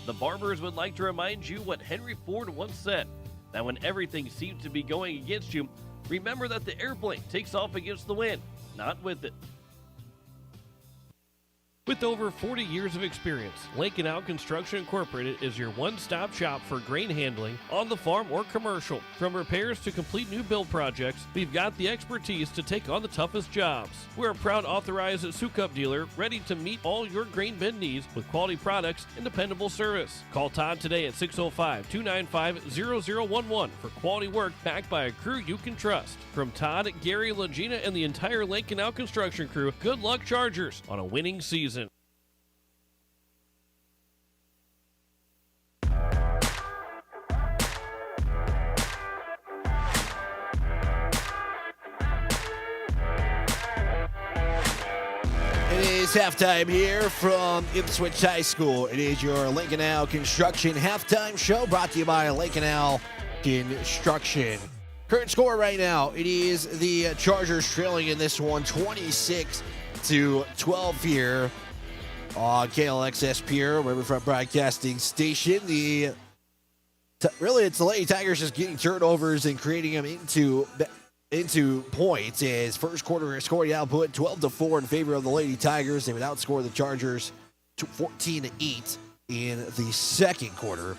The Barbers would like to remind you what Henry Ford once said, that when everything seems to be going against you, remember that the airplane takes off against the wind, not with it. With over 40 years of experience, Lake Canal Construction Incorporated is your one-stop shop for grain handling on the farm or commercial. From repairs to complete new build projects, we've got the expertise to take on the toughest jobs. We're a proud authorized Sukup dealer ready to meet all your grain bin needs with quality products and dependable service. Call Todd today at 605-295-0011 for quality work backed by a crew you can trust. From Todd, Gary, Legina, and the entire Lake Canal Construction crew, good luck, Chargers, on a winning season. It is halftime here from Ipswich High School. It is your Lake Canal Construction halftime show brought to you by Lake Canal Construction. Current score right now, it is the Chargers trailing in this one 26-12 here on KLXS Pier, Riverfront Broadcasting Station. Really, it's the Lady Tigers just getting turnovers and creating them into points. As first quarter scoring output 12-4 in favor of the Lady Tigers. They would outscore the Chargers 14-8 in the second quarter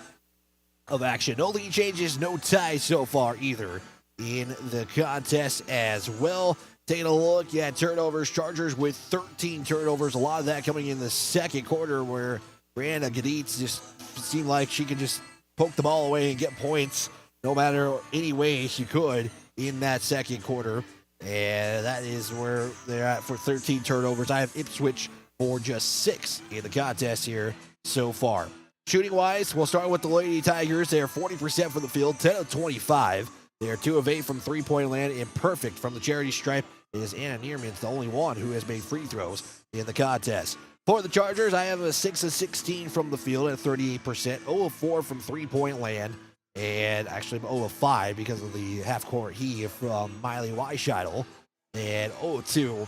of action. No lead changes, no ties so far either in the contest as well. Taking a look at turnovers, Chargers with 13 turnovers. A lot of that coming in the second quarter where Brianna Gaditz just seemed like she could just poke the ball away and get points no matter any way she could in that second quarter. And that is where they're at for 13 turnovers. I have Ipswich for just 6 in the contest here so far. Shooting-wise, we'll start with the Lady Tigers. They are 40% from the field, 10 of 25. They are 2 of 8 from three-point land and perfect from the charity stripe. It is Anna Neerman's the only one who has made free throws in the contest. For the Chargers, I have a 6 of 16 from the field at 38%, 0 of 4 from three-point land, and actually 0 of 5 because of the half-court heave from Miley Weisheitel, and 0 of 2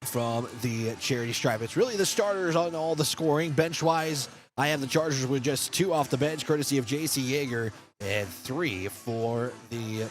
from the charity stripe. It's really the starters on all the scoring. Bench-wise, I have the Chargers with just 2 off the bench, courtesy of J.C. Yeager, and 3 for the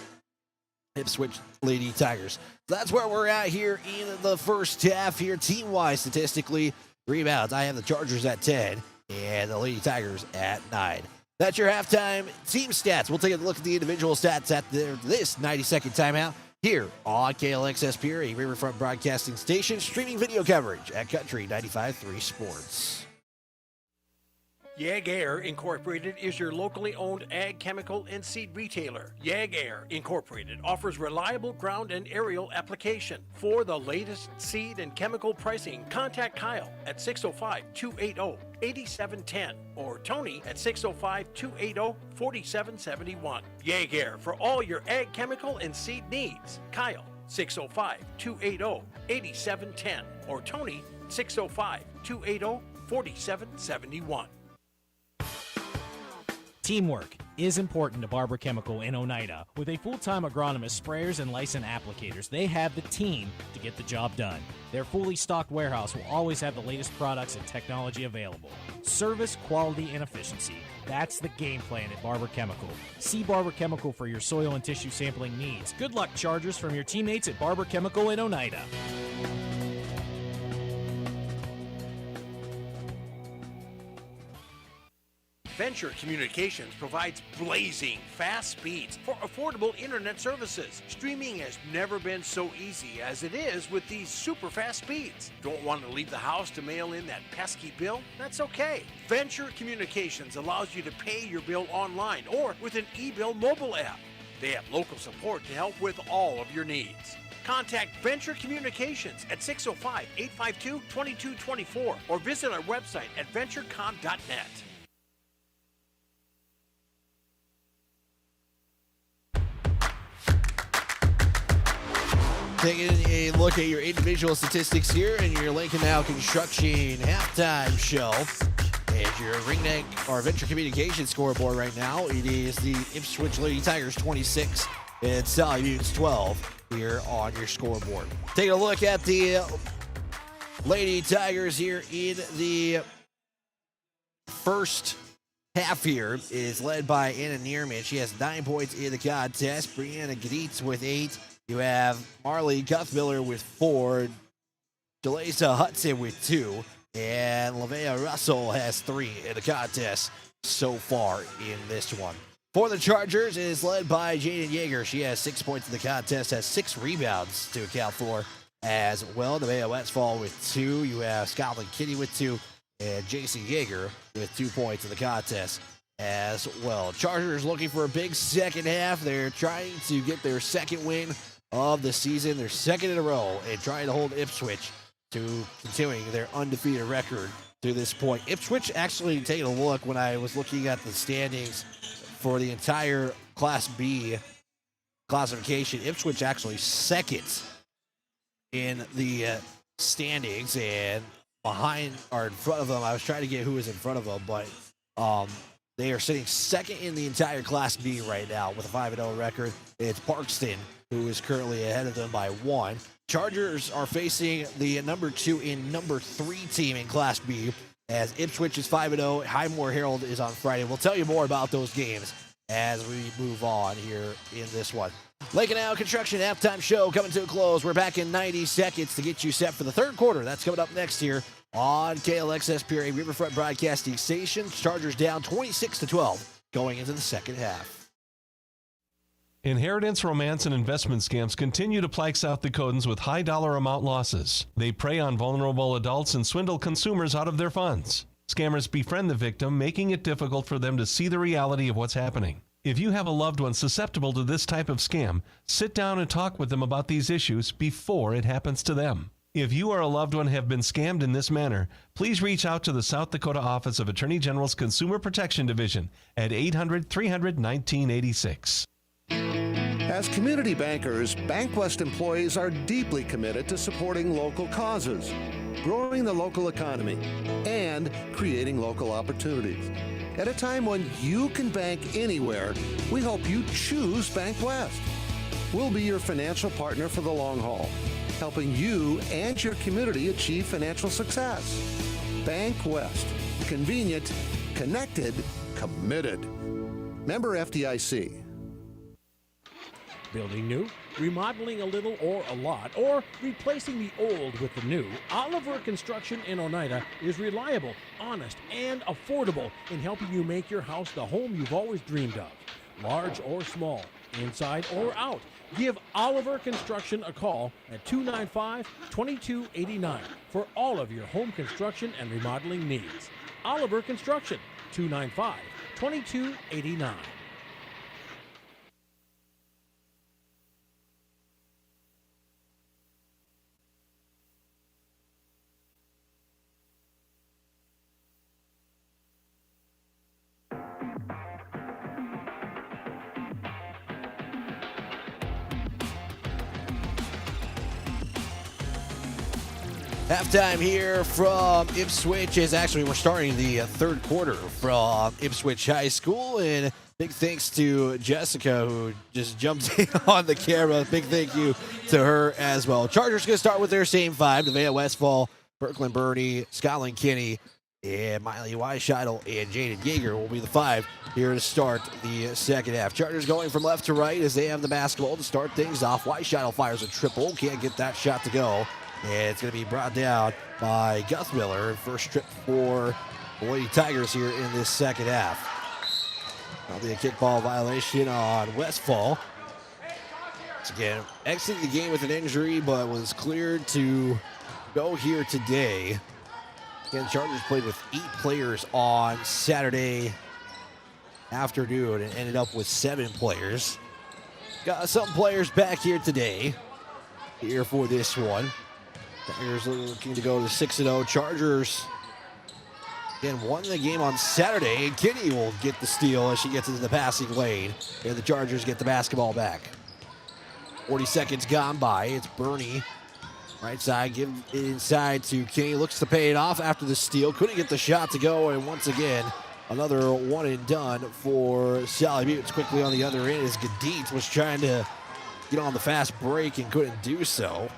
Ipswich Lady Tigers. So that's where we're at here in the first half here, team-wise, statistically. Rebounds, I have the Chargers at 10 and the Lady Tigers at 9. That's your halftime team stats. We'll take a look at the individual stats at this 90-second timeout here on KLXS Pier, a Riverfront Broadcasting Station, streaming video coverage at Country 95.3 Sports. Yag Air Incorporated is your locally owned ag chemical and seed retailer. Yag Air Incorporated offers reliable ground and aerial application. For the latest seed and chemical pricing, contact Kyle at 605-280-8710 or Tony at 605-280-4771. Yag Air for all your ag chemical and seed needs. Kyle 605-280-8710 or Tony 605-280-4771. Teamwork is important to Barber Chemical in Oneida. With a full-time agronomist, sprayers, and licensed applicators, they have the team to get the job done. Their fully stocked warehouse will always have the latest products and technology available. Service, quality, and efficiency. That's the game plan at Barber Chemical. See Barber Chemical for your soil and tissue sampling needs. Good luck, Chargers, from your teammates at Barber Chemical in Oneida. Venture Communications provides blazing fast speeds for affordable internet services. Streaming has never been so easy as it is with these super fast speeds. Don't want to leave the house to mail in that pesky bill? That's okay. Venture Communications allows you to pay your bill online or with an e-bill mobile app. They have local support to help with all of your needs. Contact Venture Communications at 605-852-2224 or visit our website at venturecom.net. Taking a look at your individual statistics here in your Lake Canal Construction halftime show. And your Ringneck or Venture Communications scoreboard right now, it is the Ipswich Lady Tigers 26 and Sully Buttes 12 here on your scoreboard. Taking a look at the Lady Tigers here in the first half here is led by Anna Neerman. She has 9 points in the contest. Brianna Gaditz with 8. You have Marley Guthmiller with 4, Delisa Hudson with 2, And Lavea Russell has 3 in the contest so far in this one. For the Chargers, it is led by Jaden Yeager. She has 6 points in the contest, has 6 rebounds to account for as well. Nevaeh Westfall with 2. You have Scotland Kitty with 2. And Jason Yeager with 2 points in the contest as well. Chargers looking for a big second half. They're trying to get their second win of the season, their second in a row, and trying to hold Ipswich to continuing their undefeated record to this point. Ipswich, actually taking a look when I was looking at the standings for the entire Class B classification, Ipswich actually second in the standings, and behind or in front of them, I was trying to get who was in front of them, but they are sitting second in the entire Class B right now with a 5-0 record. It's Parkston who is currently ahead of them by 1. Chargers are facing the number 2 and number 3 team in Class B, as Ipswich is 5-0. Highmore Herald is on Friday. We'll tell you more about those games as we move on here in this one. Lake and Isle Construction halftime show coming to a close. We're back in 90 seconds to get you set for the third quarter. That's coming up next here on KLXS PRA Riverfront Broadcasting Station. Chargers down 26-12 going into the second half. Inheritance, romance, and investment scams continue to plague South Dakotans with high dollar amount losses. They prey on vulnerable adults and swindle consumers out of their funds. Scammers befriend the victim, making it difficult for them to see the reality of what's happening. If you have a loved one susceptible to this type of scam, sit down and talk with them about these issues before it happens to them. If you or a loved one have been scammed in this manner, please reach out to the South Dakota Office of Attorney General's Consumer Protection Division at 800-300-1986. As community bankers, BankWest employees are deeply committed to supporting local causes, growing the local economy, and creating local opportunities. At a time when you can bank anywhere, we hope you choose BankWest. We'll be your financial partner for the long haul, helping you and your community achieve financial success. BankWest. Convenient, connected, committed. Member FDIC. Building new, remodeling a little or a lot, or replacing the old with the new, Oliver Construction in Oneida is reliable, honest, and affordable in helping you make your house the home you've always dreamed of. Large or small, inside or out, give Oliver Construction a call at 295-2289 for all of your home construction and remodeling needs. Oliver Construction, 295-2289. Halftime here from Ipswich is actually, we're starting the third quarter from Ipswich High School, and big thanks to Jessica who just jumped in on the camera. Big thank you to her as well. Chargers going to start with their same 5. Nevaeh Westfall, Brooklyn Burney, Scotland Kinney, and Miley Weisscheidel and Jaden Yeager will be the 5 here to start the second half. Chargers going from left to right as they have the basketball to start things off. Weisscheidel fires a triple, can't get that shot to go. And it's going to be brought down by Gus Miller. First trip for the Lady Tigers here in this second half. That'll be a kickball violation on Westfall. Once again, exited the game with an injury, but was cleared to go here today. Again, Chargers played with 8 players on Saturday afternoon and ended up with 7 players. Got some players back here today, here for this one. Tigers looking to go to 6-0. Chargers, again, won the game on Saturday, and Kinney will get the steal as she gets into the passing lane, and the Chargers get the basketball back. 40 seconds gone by. It's Burney, right side, give it inside to Kinney. Looks to pay it off after the steal. Couldn't get the shot to go, and once again, another one and done for Sally Buttes. Quickly on the other end as Gadit was trying to get on the fast break and couldn't do so.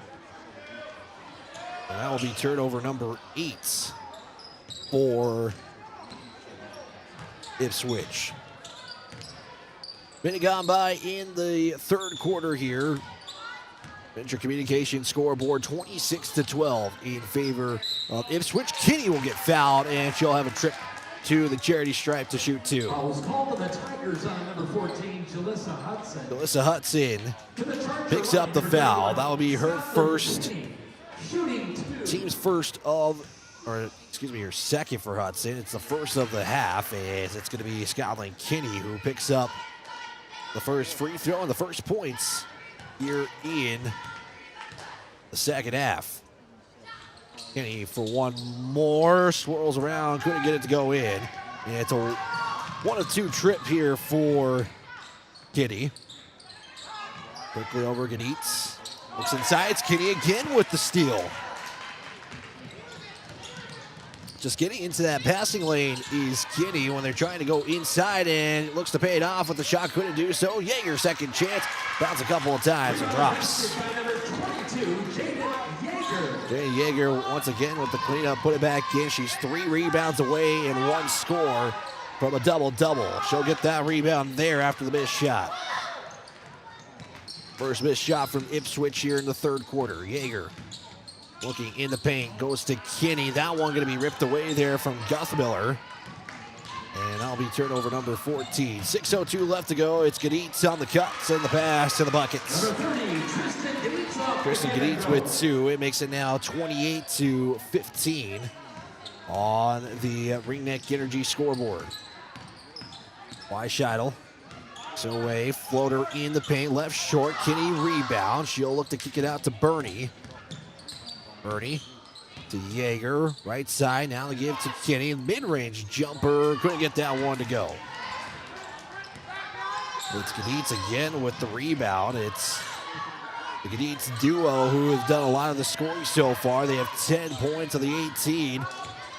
And that will be turnover number 8 for Ipswich. Minute gone by in the third quarter here. Venture Communication scoreboard 26-12 in favor of Ipswich. Kinney will get fouled, and she'll have a trip to the charity stripe to shoot two. Foul was called to the Tigers on number 14, Jalissa Hudson. Jalissa Hudson picks up the foul. That will be her first, team's first of, or excuse me, her second for Hudson. It's the first of the half, as it's going to be Scotland Kinney who picks up the first free throw and the first points here in the second half. Kinney for one more, swirls around, couldn't get it to go in. And it's a 1-of-2 trip here for Kinney. Quickly over Ganitz. Looks inside, it's Kinney again with the steal. Just getting into that passing lane is Kinney when they're trying to go inside, and it looks to pay it off with the shot. Couldn't do so. Jaeger, second chance. Bounce a couple of times and drops. Jane Jaeger once again with the cleanup. Put it back in. She's 3 rebounds away and 1 score from a double-double. She'll get that rebound there after the missed shot. First missed shot from Ipswich here in the third quarter. Jaeger looking in the paint, goes to Kinney. That one going to be ripped away there from Guthmiller. And that'll be turnover number 14. 6:02 left to go. It's Gaditz on the cuts and the pass to the buckets. Tristan Gaditz with 2. It makes it now 28-15 on the Ringneck Energy scoreboard. Weishidel. So away, floater in the paint, left short. Kinney rebound. She'll look to kick it out to Bernie. Bernie to Jaeger, right side. Now they give to Kinney. Mid-range jumper. Couldn't get that one to go. It's Gaditz again with the rebound. It's the Gaditz duo who has done a lot of the scoring so far. They have 10 points of the 18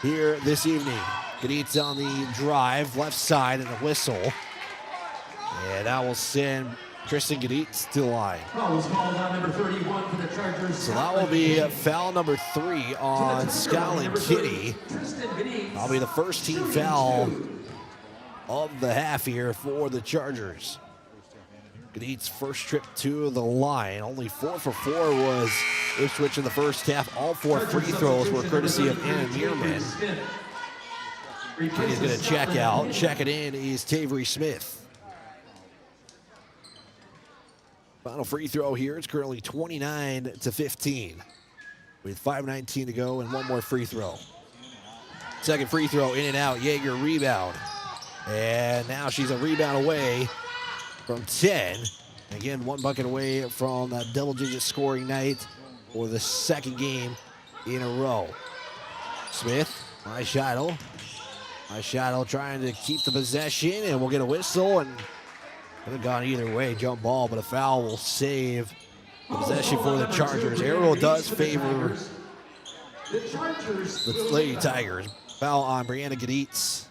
here this evening. Gaditz on the drive, left side, and a whistle. And that will send Tristan Gaditz to the line. Foul was called on number 31 for the Chargers. So that will be foul number 3 on Scotland Kinney. That'll be the first team foul of the half here for the Chargers. Gaditz first trip to the line. Only 4 for 4 was Ipswich in the first half. All 4 free throws were courtesy of Anna Meerman. Kinney's going to check out. Check it in is Tavery Smith. Final free throw here. It's currently 29-15 with 5:19 to go and 1 more free throw. Second free throw in and out. Jaeger rebound. And now she's a rebound away from 10. Again, 1 bucket away from that double-digit scoring night for the second game in a row. Smith, Weishidel. Weishidel trying to keep the possession, and we'll get a whistle, and could have gone either way, jump ball, but a foul will save the possession for the Chargers. Arrow does favor the Lady Tigers. Foul on Brianna Gaditz.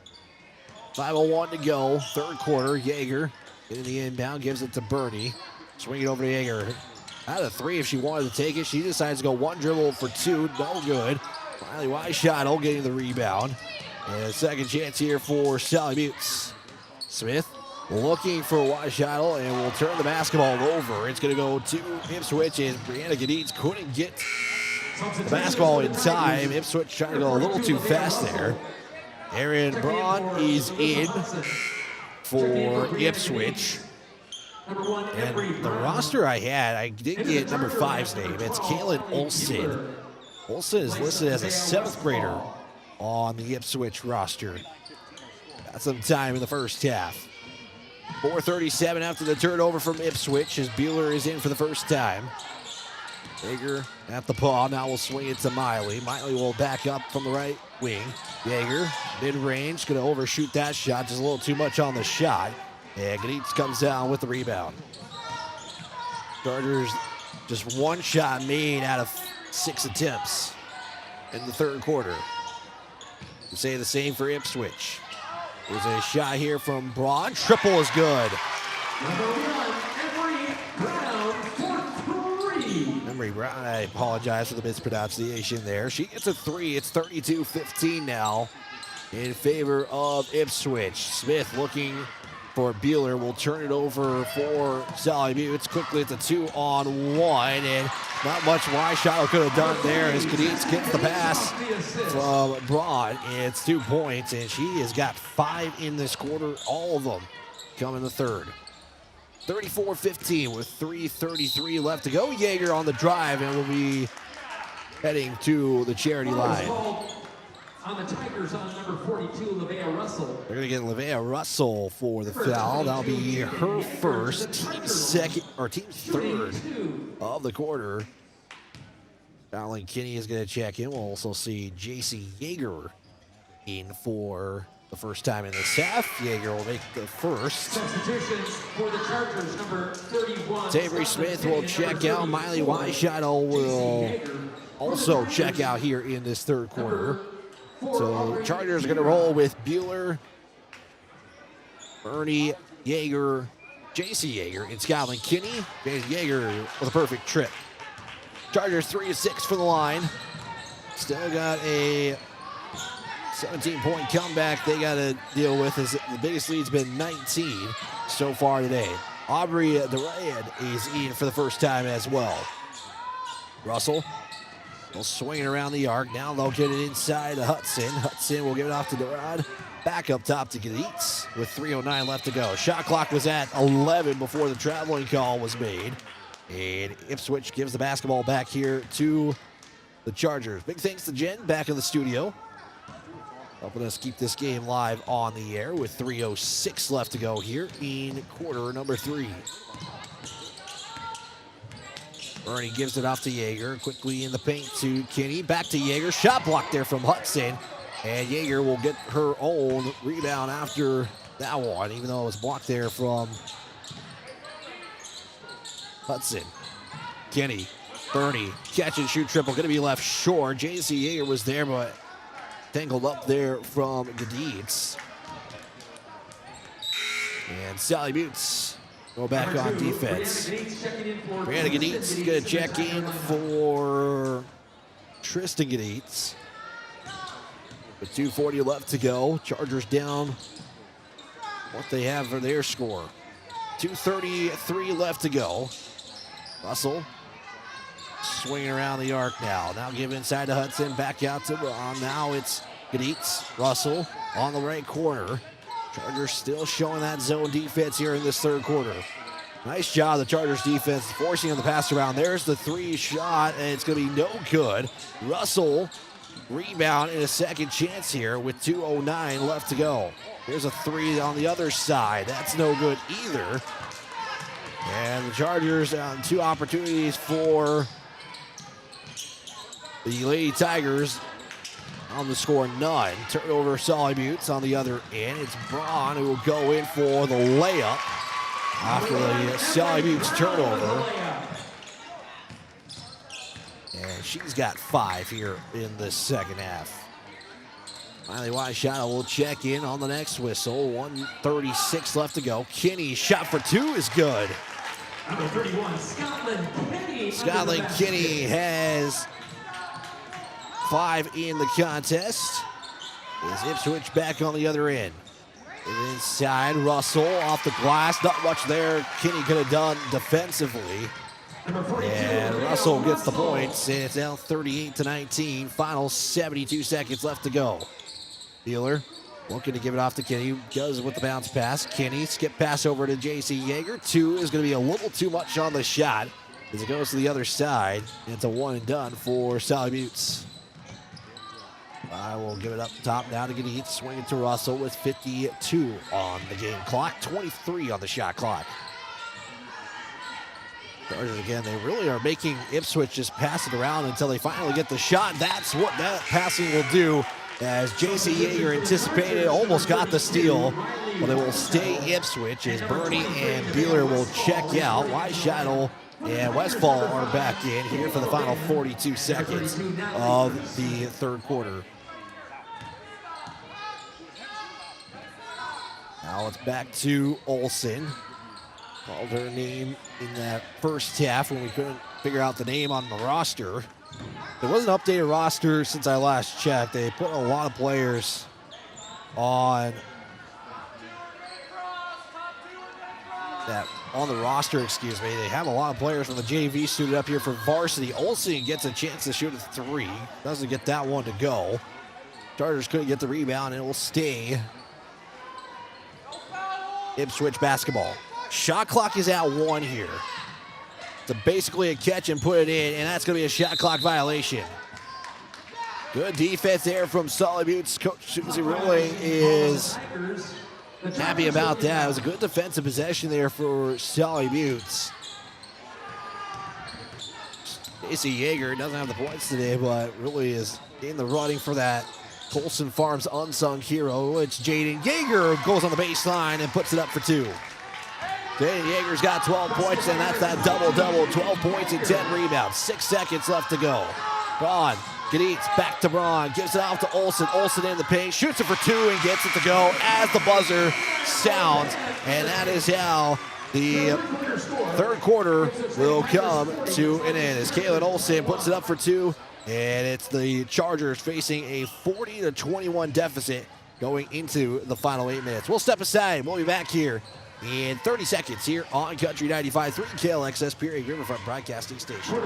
5:01 to go, third quarter. Jaeger getting the inbound, gives it to Bernie. Swing it over to Jaeger. Out of 3 if she wanted to take it. She decides to go 1 dribble for 2, no good. Finally, Weishidel getting the rebound. And a second chance here for Sully Buttes. Smith looking for Weishidel, and will turn the basketball over. It's going to go to Ipswich, and Brianna Gaditz couldn't get the basketball in time. Ipswich trying to go a little too fast there. Aaron Braun is in for Ipswich. And the roster I had, I did get number 5's name. It's Kaylin Olson. Olson is listed as a 7th grader on the Ipswich roster. Got some time in the first half. 4:37 after the turnover from Ipswich as Bueller is in for the first time. Jaeger at the paw. Now we'll swing it to Miley. Miley will back up from the right wing. Jaeger, mid-range, going to overshoot that shot. Just a little too much on the shot. And Gaditz comes down with the rebound. Chargers just 1 shot made out of 6 attempts in the third quarter. We say the same for Ipswich. There's a shot here from Braun. Triple is good. Emery Brown, I apologize for the mispronunciation there. She gets a 3. It's 32-15 now in favor of Ipswich. Smith looking for Bueller. Will turn it over for Sully Buttes. Quickly, it's a 2-on-1, and not much Weishottle could have done there as Kaditz gets the pass from Braun. It's 2 points, and she has got 5 in this quarter, all of them come in the third. 34-15 with 3:33 left to go. Yeager on the drive, and will be heading to the charity line. On the Tigers on number 42, Lavea Russell. They're going to get Lavea Russell for the foul. That'll be her first, team third of the quarter. Alan Kinney is going to check in. We'll also see J.C. Yeager in for the first time in this half. Yeager will make the first. Substitutions for the Chargers, number 31. Avery Smith will check out. Miley Weishottle will also check out here in this third quarter. So Chargers are going to roll with Bueller, Bernie Yeager, J.C. Yeager, and Skyland Kinney. Yeager with a perfect trip. Chargers 3-6 for the line. Still got a 17-point comeback they got to deal with, as the biggest lead's been 19 so far today. Aubrey Durand is in for the first time as well. Russell will swing it around the arc. Now they'll get it inside to Hudson. Hudson will give it off to Durand. Back up top to Gaditz with 3:09 left to go. Shot clock was at 11 before the traveling call was made. And Ipswich gives the basketball back here to the Chargers. Big thanks to Jen back in the studio, helping us keep this game live on the air with 3:06 left to go here in quarter number 3. Bernie gives it off to Yeager. Quickly in the paint to Kinney. Back to Yeager. Shot block there from Hudson. And Yeager will get her own rebound after that one, even though it was blocked there from Hudson. Kinney. Bernie. Catch and shoot triple. Going to be left short. J.C. Yeager was there, but tangled up there from Gaditz. And Sully Buttes go back on defense. Brianna Gaditz is going to check in for Tristan Gaditz. With 2:40 left to go. Chargers down what they have for their score. 2:33 left to go. Russell swinging around the arc now. Now give inside to Hudson. Back out to Braun. Now it's Gaditz. Russell on the right corner. Chargers still showing that zone defense here in this third quarter. Nice job, the Chargers defense, forcing on the pass around. There's the 3 shot, and it's going to be no good. Russell rebound in a second chance here with 2:09 left to go. Here's a 3 on the other side. That's no good either. And the Chargers on 2 opportunities for the Lady Tigers. On the score, none. Turnover, Sully Buttes on the other end. It's Braun who will go in for the layup after the Sully Buttes turnover. And she's got 5 here in the second half. Miley Weishottle will check in on the next whistle. 1:36 left to go. Kinney's shot for 2 is good. Number 31, Scotland Kinney. Scotland Kinney has 5 in the contest. Is Ipswich back on the other end. Inside, Russell off the glass. Not much there Kinney could have done defensively. And Russell gets the points. And it's now 38-19. Final 72 seconds left to go. Bueller looking to give it off to Kinney. Does with the bounce pass. Kinney skip pass over to J.C. Yeager. 2 is going to be a little too much on the shot as it goes to the other side. It's a 1 and done for Sully Buttes. I will give it up top now to Gaditz. Swinging to Russell with 52 on the game clock. 23 on the shot clock. Chargers again, they really are making Ipswich just pass it around until they finally get the shot. That's what that passing will do, as J.C. Yeager anticipated, almost got the steal, but it will stay Ipswich as Bernie and Bueller will check out. Weishottle and Westfall are back in here for the final 42 seconds of the third quarter. Now it's back to Olsen. Called her name in that first half when we couldn't figure out the name on the roster. There was an updated roster since I last checked. They put a lot of players on that on the roster, excuse me. They have a lot of players from the JV suited up here for varsity. Olsen gets a chance to shoot a three. Doesn't get that one to go. Chargers couldn't get the rebound, and it will stay Ipswich basketball. Shot clock is at 1 here. So basically a catch and put it in, and that's going to be a shot clock violation. Good defense there from Sully Buttes. Coach Susie Rolling is happy about that. It was a good defensive possession there for Sully Buttes. Stacey Yeager doesn't have the points today, but really is in the running for that Colson Farms unsung hero. It's Jaden Yeager goes on the baseline and puts it up for 2. Jaden Yeager's got 12 points, and that's that double-double, 12 points and 10 rebounds. 6 seconds left to go. Braun, Gaditz back to Braun, gives it off to Olsen. Olsen in the paint, shoots it for 2 and gets it to go as the buzzer sounds. And that is how the third quarter will come to an end as Kaylin Olsen puts it up for 2. And it's the Chargers facing a 40-21 deficit going into the final 8 minutes. We'll step aside. We'll be back here in 30 seconds here on Country 95.3 KLXS Peoria Riverfront Broadcasting Station.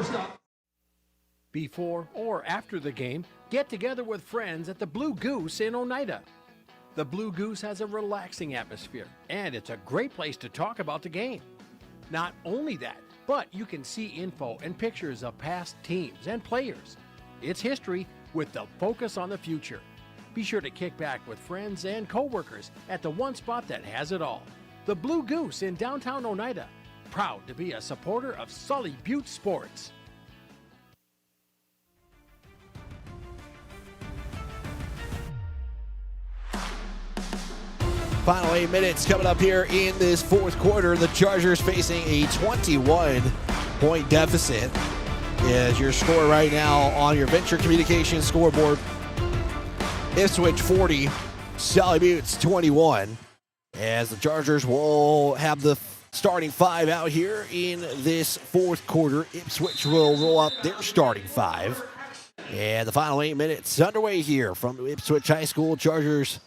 Before or after the game, get together with friends at the Blue Goose in Oneida. The Blue Goose has a relaxing atmosphere, and it's a great place to talk about the game. Not only that, but you can see info and pictures of past teams and players. It's history with the focus on the future. Be sure to kick back with friends and coworkers at the one spot that has it all. The Blue Goose in downtown Oneida. Proud to be a supporter of Sully Butte Sports. Final 8 minutes coming up here in this fourth quarter. The Chargers facing a 21-point deficit. Is your score right now on your Venture Communications scoreboard. Ipswich 40, Sully Buttes 21. As the Chargers will have the starting 5 out here in this fourth quarter. Ipswich will roll up their starting 5. And the final 8 minutes underway here from Ipswich High School. Chargers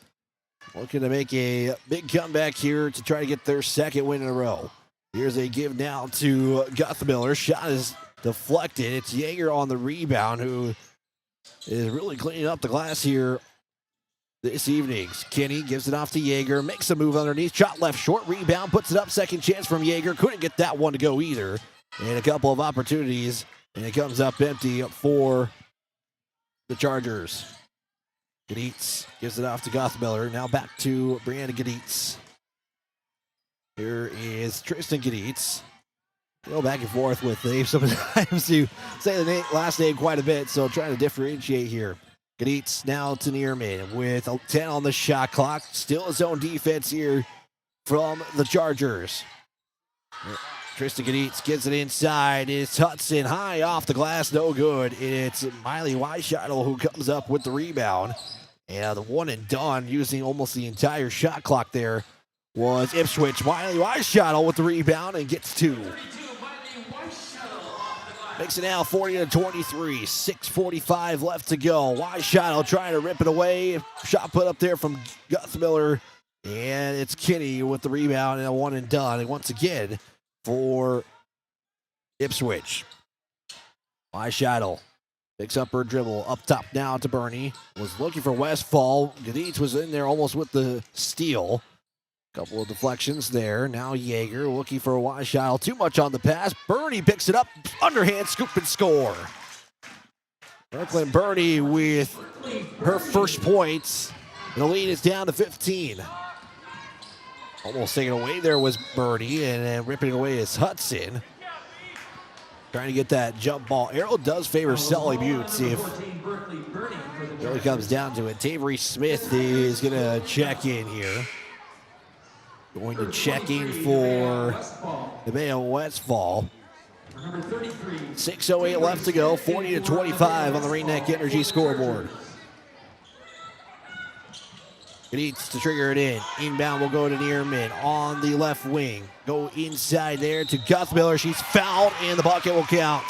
looking to make a big comeback here to try to get their second win in a row. Here's a give now to Guthmiller. Shot is deflected. It's Yeager on the rebound, who is really cleaning up the glass here this evening. Kenny gives it off to Yeager, makes a move underneath, shot left short, rebound, puts it up, second chance from Yeager. Couldn't get that one to go either. And a couple of opportunities, and it comes up empty for the Chargers. Gaditz gives it off to Guthmiller. Now back to Brianna Gaditz. Here is Tristan Gaditz. Go back and forth with Dave sometimes you say the last name quite a bit, so trying to differentiate here. Gaditz now to Neerman with a 10 on the shot clock. Still his own defense here from the Chargers. Tristan Gaditz gives it inside. It's Hudson high off the glass, no good. It's Miley Weishottle who comes up with the rebound. And the one and done using almost the entire shot clock there was Ipswich. Miley Weishottle with the rebound and gets 2. Makes it now 40-23. 6:45 left to go. Weishottle trying to rip it away. Shot put up there from Guthmiller. And it's Kinney with the rebound and a one and done. And once again for Ipswich. Weishottle picks up her dribble. Up top now to Bernie. Was looking for Westfall. Gaditz was in there almost with the steal. Couple of deflections there. Now Yeager looking for a Weishottle. Too much on the pass. Bernie picks it up. Underhand scoop and score. Brooklyn Bernie with her first points. And the lead is down to 15. Almost taken away there was Bernie. And then ripping it away is Hudson. Trying to get that jump ball. Arrow does favor Sully Buttes if it really comes down to it. Tavery Smith is going to check in here. Going to check in for the Mayo Westfall. 6:08 left to go. 40-25 on the Rainneck Energy scoreboard. Gaditz to trigger it in. Inbound will go to Neerman on the left wing. Go inside there to Guthmiller. She's fouled, and the bucket will count.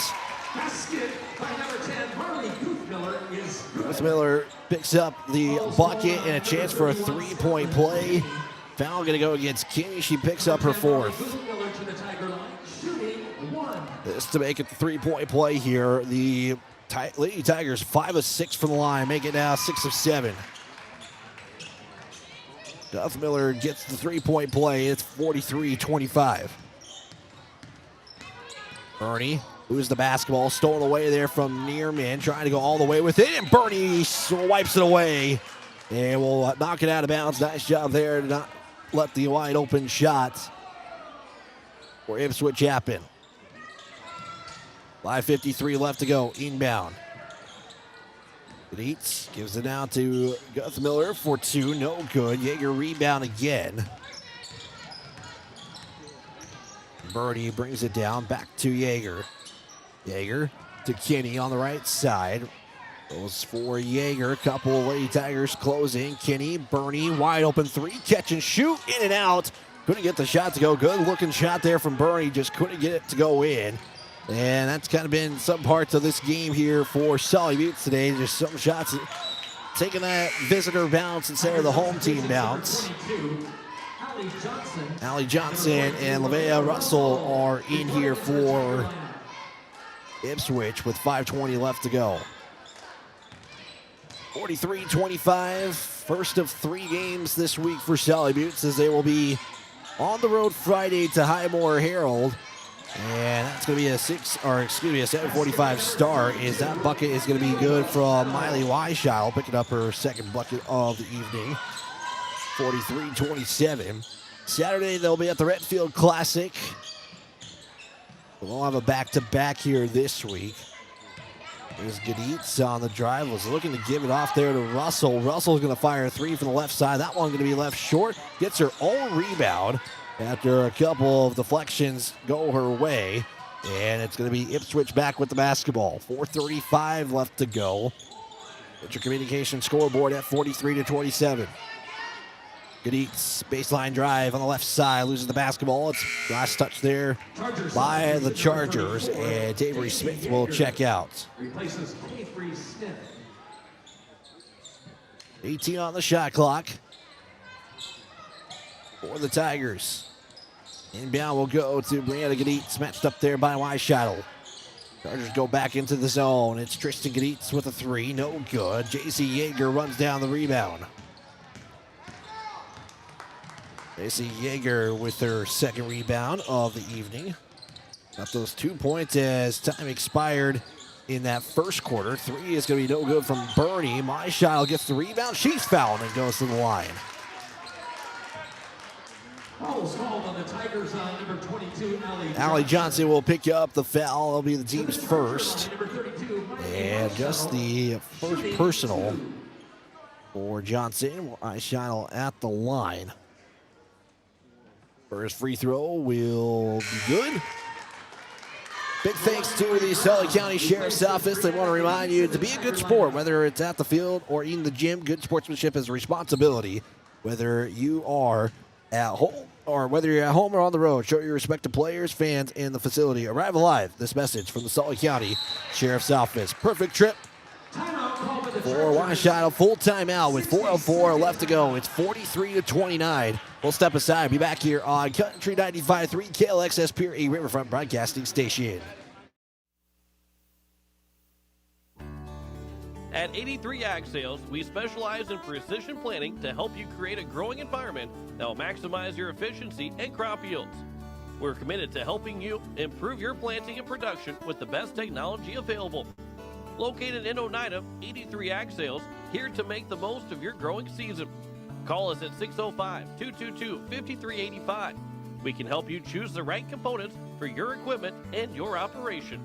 Guthmiller picks up the bucket and a chance for a three-point play. Foul going to go against Kinney. She picks up her 4th. just to make it the three-point play here. The Lady Tigers 5 of 6 from the line, make it now 6 of 7. Duff Miller gets the three-point play. It's 43-25. Bernie loses the basketball, stolen away there from Nearman, trying to go all the way with it, and Bernie wipes it away and will knock it out of bounds. Nice job there to not let the wide open shot for Ipswich happen. 5:53 left to go, inbound. Eats, gives it down to Guth Miller for 2, no good. Yeager rebound again. Birdie brings it down, back to Yeager. Yeager to Kinney on the right side. Goes for Yeager, couple of Lady Tigers closing. Kinney, Bernie, wide open three, catch and shoot, in and out. Couldn't get the shot to go. Good looking shot there from Bernie, just couldn't get it to go in. And that's kind of been some parts of this game here for Sully Buttes today. Just some shots taking that visitor bounce instead of the home team bounce. Allie Johnson and Lavea Russell are in here for Ipswich with 5:20 left to go. 43-25, first of 3 games this week for Sully Buttes, as they will be on the road Friday to Highmore Herald. And that's going to be a 7:45 start. Is that bucket is going to be good from Miley Weishottle, picking up her second bucket of the evening. 43-27. Saturday they'll be at the Redfield Classic. We'll have a back-to-back here this week. There's Gaditz on the drive. Was looking to give it off there to Russell. Russell's going to fire a 3 from the left side. That one going to be left short. Gets her own rebound after a couple of deflections go her way. And it's going to be Ipswich back with the basketball. 4:35 left to go. Get your communication scoreboard at 43-27. Gaditz, baseline drive on the left side, loses the basketball. It's last touch there by the Chargers, and Avery Smith will check out. Replaces Avery Smith. 18 on the shot clock for the Tigers. Inbound will go to Brianna Gaditz, matched up there by Weishottle. Chargers go back into the zone. It's Tristan Gaditz with a 3, no good. JC Yeager runs down the rebound. JC Yeager with her second rebound of the evening. Got those 2 points as time expired in that first quarter. 3 is going to be no good from Bernie. Weishottle gets the rebound. She's fouled and goes to the line. Foul's called on the Tigers on number 22, Allie Johnson will pick up the foul. It'll be the team's first. And just the first personal for Johnson. Weishottle at the line. First free throw will be good. Big thanks to the Sully County Sheriff's Office. They want to remind you to be a good sport, whether it's at the field or in the gym. Good sportsmanship is a responsibility, whether you are at home or whether you're at home or on the road. Show your respect to players, fans, and the facility. Arrive alive. This message from the Sully County Sheriff's Office. Perfect trip for Weishottle. Full timeout with 4:04 left to go. It's 43-29. We'll step aside. Be back here on Country 95.3 KLXS Pier A Riverfront Broadcasting Station. At 83 Ag Sales, we specialize in precision planting to help you create a growing environment that will maximize your efficiency and crop yields. We're committed to helping you improve your planting and production with the best technology available. Located in Oneida, 83 Ag Sales, here to make the most of your growing season. Call us at 605-222-5385. We can help you choose the right components for your equipment and your operation.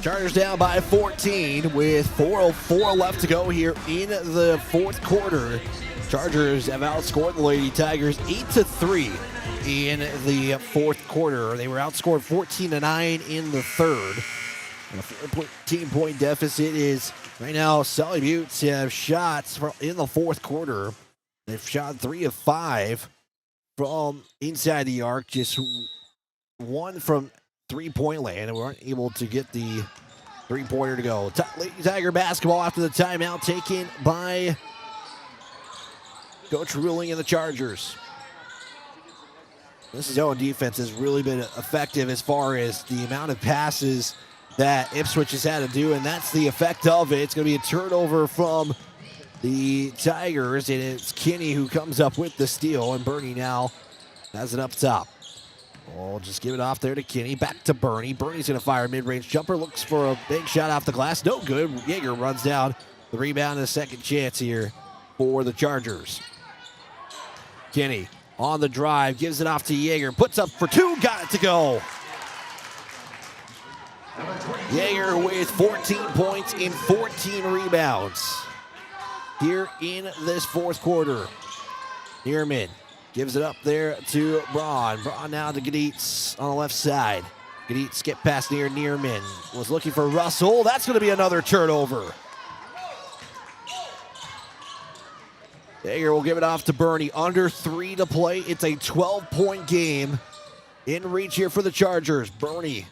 Chargers down by 14 with 4:04 left to go here in the fourth quarter. Chargers have outscored the Lady Tigers 8-3 in the fourth quarter. They were outscored 14-9 in the third. And a 14-point deficit is right now. Sully Buttes have shots in the fourth quarter. They've shot 3 of 5 from inside the arc, just 1 from three-point land, and we weren't able to get the 3-pointer to go. Lady Tiger basketball after the timeout taken by Coach Ruling and the Chargers. This zone defense has really been effective as far as the amount of passes that Ipswich has had to do, and that's the effect of it. It's going to be a turnover from the Tigers, and it's Kinney who comes up with the steal, and Bernie now has it up top. Oh, just give it off there to Kinney. Back to Bernie. Bernie's going to fire a mid-range jumper. Looks for a big shot off the glass. No good. Yeager runs down the rebound and a second chance here for the Chargers. Kinney on the drive. Gives it off to Yeager. Puts up for two. Got it to go. Yeager with 14 points and 14 rebounds here in this fourth quarter. Neerman gives it up there to Braun. Braun now to Gaditz on the left side. Gaditz skip past near Neerman. Was looking for Russell. That's going to be another turnover. Yeager will give it off to Bernie. Under 3 to play. It's a 12-point game in reach here for the Chargers. Bernie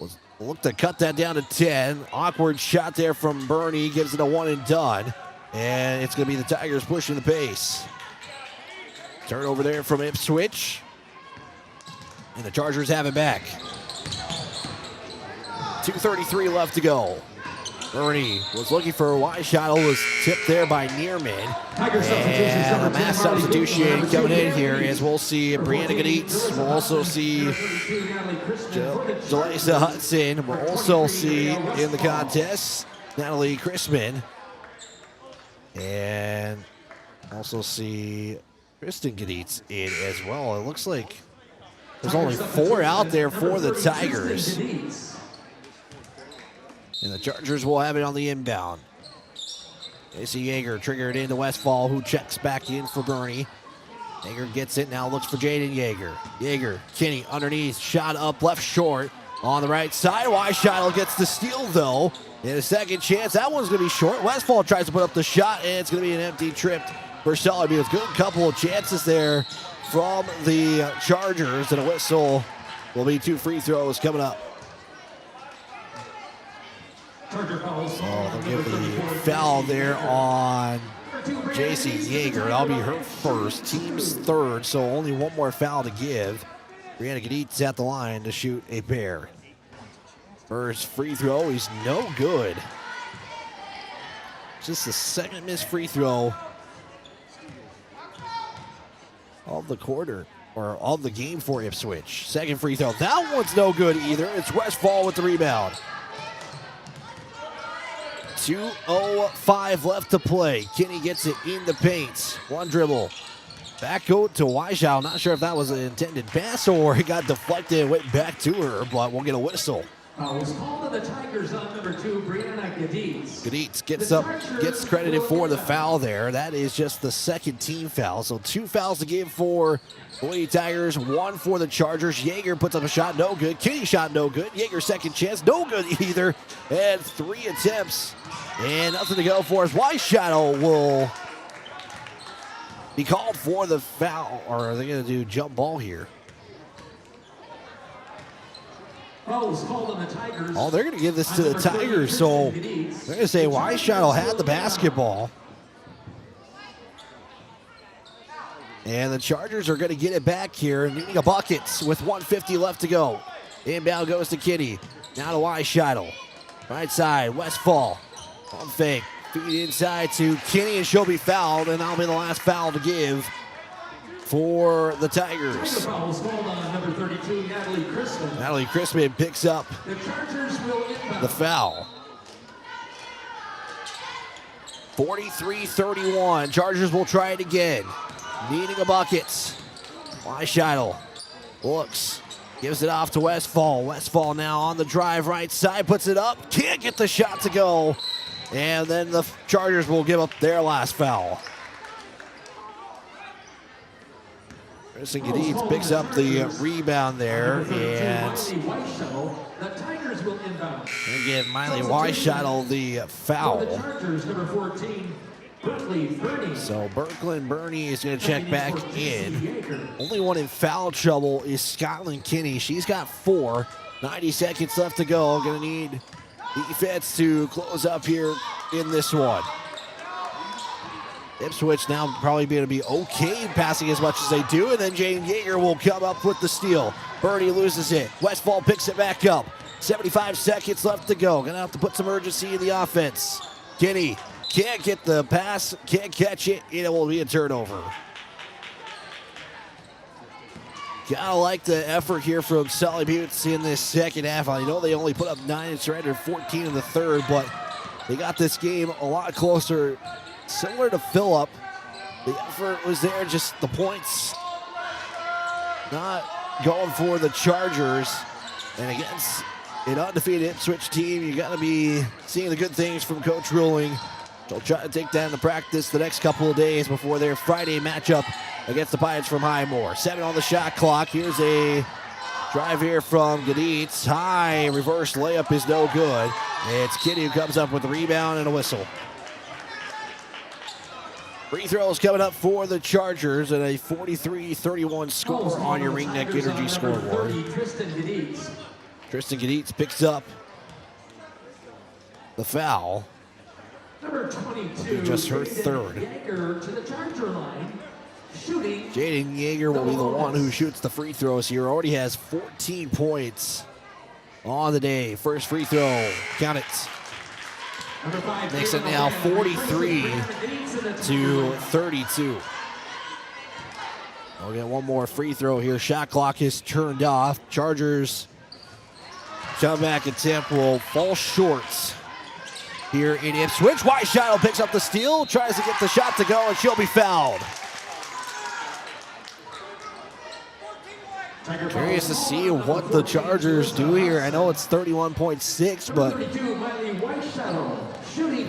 was looked to cut that down to 10. Awkward shot there from Bernie. Gives it a one and done. And it's going to be the Tigers pushing the pace. Turnover there from Ipswich. And the Chargers have it back. 2:33 left to go. Bernie was looking for a wide shot. Was tipped there by Neerman. And a mass substitution coming in here as we'll see Brianna Gaditz. We'll also see Jalisa Hudson. We'll also see in the contest Natalie Chrisman. And also see Kristen Gaditz in as well. It looks like there's only 4 out there for the Tigers. And the Chargers will have it on the inbound. Casey Yeager triggered into Westfall, who checks back in for Bernie. Yeager gets it, now looks for Jaden Yeager. Yeager, Kinney underneath, shot up left short on the right side. Weishottle gets the steal though. In a second chance, that one's going to be short. Westfall tries to put up the shot, and it's going to be an empty trip for Sully. It's a good couple of chances there from the Chargers, and a whistle will be 2 free throws coming up. They'll give the foul there on J.C. Yeager. That'll be her first, team's third, so only one more foul to give. Brianna Gaditz at the line to shoot a pair. First free throw is no good. Just the second missed free throw of the quarter, or of the game for Ipswich. Second free throw. That one's no good either. It's Westfall with the rebound. 2:05 left to play. Kinney gets it in the paint. One dribble. Back out to Weishottle. Not sure if that was an intended pass or it got deflected and went back to her, but we'll get a whistle. Was called to the Tigers on number 2, Brianna Gaditz. Gaditz gets credited for the foul there. That is just the second team foul. So 2 fouls to give for the Lady Tigers, 1 for the Chargers. Yeager puts up a shot, no good. Kinney shot, no good. Yeager second chance, no good either. And 3 attempts and nothing to go for us. Weishottle will be called for the foul, or are they going to do jump ball here? Oh, they're going to give this to the Tigers, so they're going to say Weishottle had the basketball. And the Chargers are going to get it back here, needing a bucket with 1:50 left to go. Inbound goes to Kinney. Now to Weishottle. Right side, Westfall. On fake. Feed inside to Kinney, and she'll be fouled, and that'll be the last foul to give for the Tigers. Number 32, Natalie Chrisman. Natalie Chrisman picks up the foul. 43-31. Chargers will try it again. Needing a bucket. Weishottle looks. Gives it off to Westfall. Westfall now on the drive right side. Puts it up. Can't get the shot to go. And then the Chargers will give up their last foul. Kristen Gaditz picks up the rebound there, and give Miley Weishottle the foul. So Berklin Bernie is going to check back in. Only one in foul trouble is Scotland Kinney. She's got 4. 90 seconds left to go. Going to need defense to close up here in this one. Ipswich now probably going to be okay passing as much as they do, and then Jaden Yeager will come up with the steal. Birdie loses it. Westfall picks it back up. 75 seconds left to go. Going to have to put some urgency in the offense. Kinney can't get the pass, can't catch it. It will be a turnover. Gotta like the effort here from Sully Buttes in this second half. I know they only put up 9 and surrendered 14 in the third, but they got this game a lot closer. Similar to Phillip, the effort was there, just the points not going for the Chargers. And against an undefeated Ipswich team, you got to be seeing the good things from Coach Ruling. They'll try to take that into practice the next couple of days before their Friday matchup against the Pirates from Highmore. 7 on the shot clock. Here's a drive here from Gaditz. High reverse layup is no good. It's Kitty who comes up with the rebound and a whistle. Free throws coming up for the Chargers and a 43-31 score on your Ringneck Energy scoreboard. Tristan Gaditz picks up the foul. Number 22, Just her third. Yeager to the Charger line. Shooting. Jaden Yeager will be the one who shoots the free throws here. Already has 14 points on the day. First free throw, count it. Makes it now 43-32. We'll get one more free throw here. Shot clock is turned off. Chargers come back attempt will fall short here in Ipswich. Weishidle picks up the steal, tries to get the shot to go, and she'll be fouled. Curious to see what the Chargers do here. I know it's 31.6, but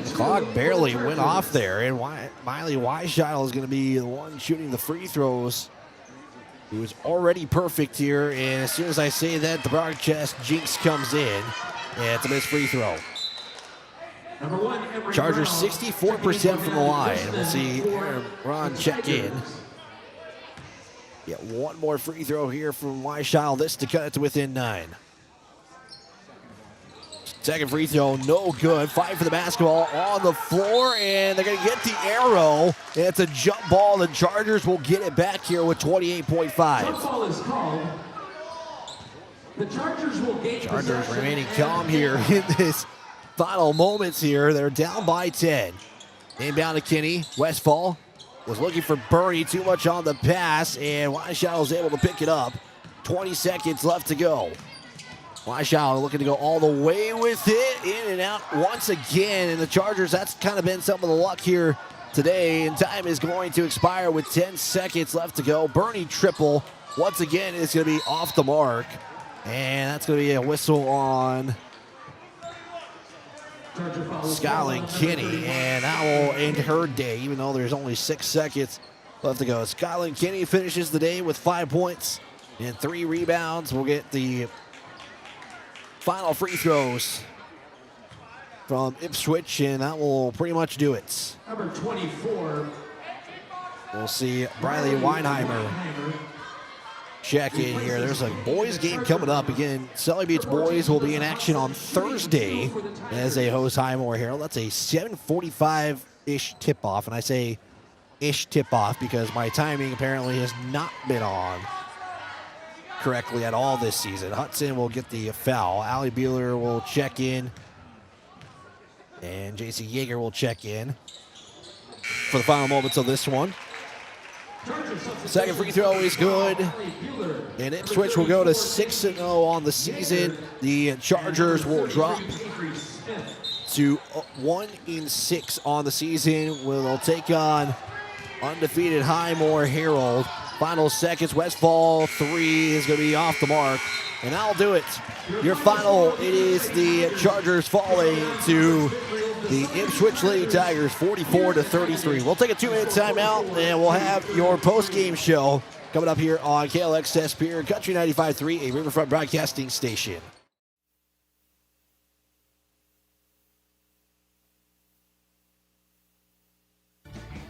the clock barely went off there, and Miley Weishidle is going to be the one shooting the free throws, who is already perfect here. And as soon as I say that, the broadcast jinx comes in, and it's a missed free throw. Chargers 64% from the line. We'll see Ron check in. Get one more free throw here from Weishidle. This to cut it to within 9. Second free throw, no good. Fight for the basketball on the floor, and they're going to get the arrow. It's a jump ball. The Chargers will get it back here with 28.5. Jump ball is called. The Chargers will gain Chargers remaining calm here in this final moments here. They're down by 10. Inbound to Kinney. Westfall was looking for Bernie, too much on the pass, and Weishidle was able to pick it up. 20 seconds left to go. Weishidle looking to go all the way with it, in and out once again, and the Chargers, that's kind of been some of the luck here today, and time is going to expire with 10 seconds left to go. Bernie triple, once again, is going to be off the mark, and that's going to be a whistle on Skyline Kinney, and that will end her day, even though there's only 6 seconds left to go. Skyline Kinney finishes the day with 5 points and 3 rebounds. We'll get the final free throws from Ipswich, and that will pretty much do it. Number 24. We'll see Briley Weinheimer check in here. There's a boys game coming up. Again, Sully Beach boys will be in action on Thursday as they host Highmore Herald. That's a 7:45-ish tip-off, and I say ish tip-off because my timing apparently has not been on correctly at all this season. Hudson will get the foul. Allie Bueller will check in, and JC Yeager will check in for the final moments of this one. Second free throw is good, and Ipswich will go to 6-0 on the season. The Chargers will drop to 1-6 on the season. We'll take on undefeated Highmore Herald. Final seconds, Westfall 3 is going to be off the mark, and that'll do it. Your final, it is the Chargers falling to the Ipswich Lady Tigers 44-33. We'll take a 2-minute timeout, and we'll have your post-game show coming up here on KLXS Pier Country 95.3, a Riverfront broadcasting station.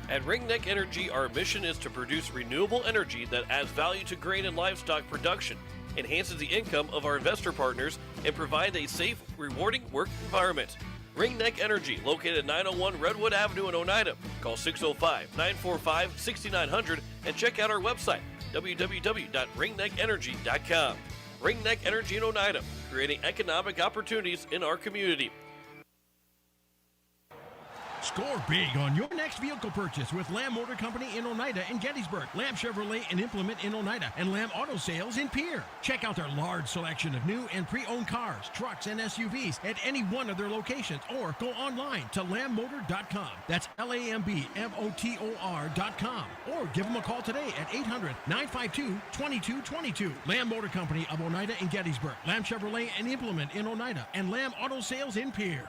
At Ringneck Energy, our mission is to produce renewable energy that adds value to grain and livestock production. enhances the income of our investor partners, and provides a safe, rewarding work environment. Ringneck Energy, located at 901 Redwood Avenue in Oneida. Call 605-945-6900 and check out our website, www.ringneckenergy.com. Ringneck Energy in Oneida, creating economic opportunities in our community. Score big on your next vehicle purchase with Lamb Motor Company in Oneida and Gettysburg, Lamb Chevrolet and Implement in Oneida, and Lamb Auto Sales in Pierre. Check out their large selection of new and pre-owned cars, trucks, and SUVs at any one of their locations, or go online to lambmotor.com. That's LAMBMOTOR.com. Or give them a call today at 800-952-2222. Lamb Motor Company of Oneida and Gettysburg, Lamb Chevrolet and Implement in Oneida, and Lamb Auto Sales in Pierre.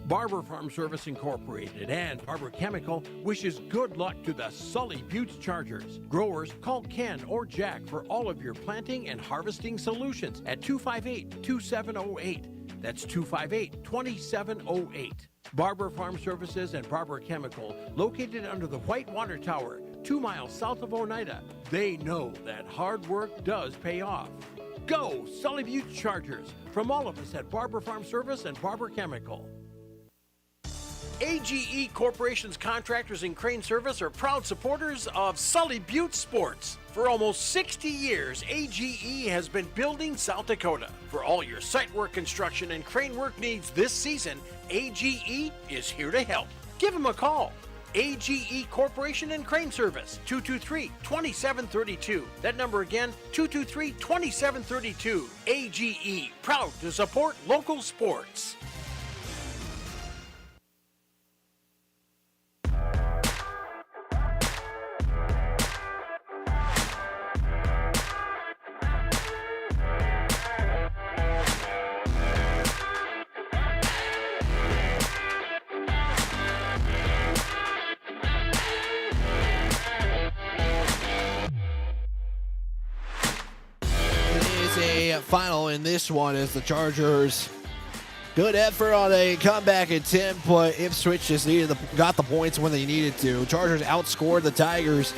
Barber Farm Service Incorporated and Barber Chemical wishes good luck to the Sully Buttes Chargers. Growers, call Ken or Jack for all of your planting and harvesting solutions at 258-2708. That's 258-2708. Barber Farm Services and Barber Chemical, located under the White Water Tower, 2 miles south of Oneida. They know that hard work does pay off. Go Sully Buttes Chargers from all of us at Barber Farm Service and Barber Chemical. AGE Corporation's contractors and crane service are proud supporters of Sully Buttes Sports. For almost 60 years, AGE has been building South Dakota. For all your site work, construction, and crane work needs this season, AGE is here to help. Give them a call. AGE Corporation and Crane Service, 223-2732. That number again, 223-2732. AGE, proud to support local sports. Final in this one is the Chargers. Good effort on a comeback attempt, but Ipswich just got the points when they needed to. Chargers outscored the Tigers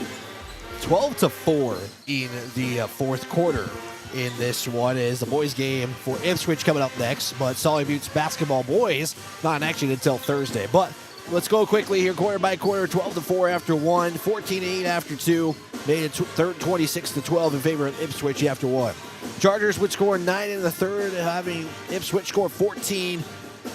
12-4 in the fourth quarter. In this one is the boys game for Ipswich coming up next, but Sully Buttes basketball boys not actually until Thursday. But let's go quickly here, quarter by quarter. 12-4 after one, 14-8 after two. Made it 26-12 in favor of Ipswich after one. Chargers would score 9 in the third, having Ipswich score 14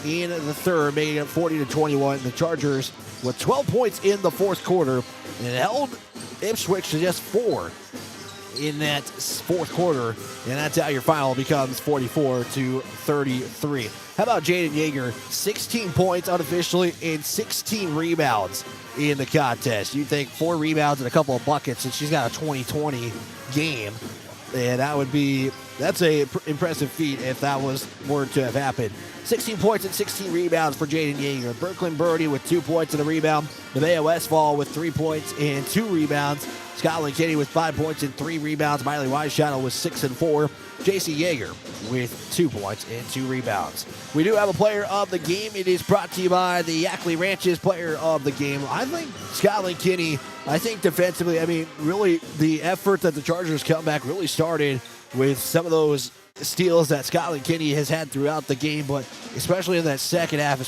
in the third, making it 40-21. The Chargers with 12 points in the fourth quarter and held Ipswich to just 4 in that fourth quarter, and that's how your final becomes 44-33. How about Jaden Yeager? 16 points unofficially and 16 rebounds in the contest. You'd think 4 rebounds and a couple of buckets, and she's got a 20-20 game. And that's a impressive feat if that were to have happened. 16 points and 16 rebounds for Jaden Yeager. Brooklyn Birdie with 2 points and a rebound. Nevaeh Westfall with 3 points and 2 rebounds. Scotland Kinney with 5 points and 3 rebounds. Miley Weisschottel with 6 and 4. JC Yeager with 2 points and 2 rebounds. We do have a player of the game. It is brought to you by the Yackley Ranches player of the game. I think Scotland Kinney, defensively, really the effort that the Chargers comeback really started with some of those steals that Scotland Kinney has had throughout the game, but especially in that second half,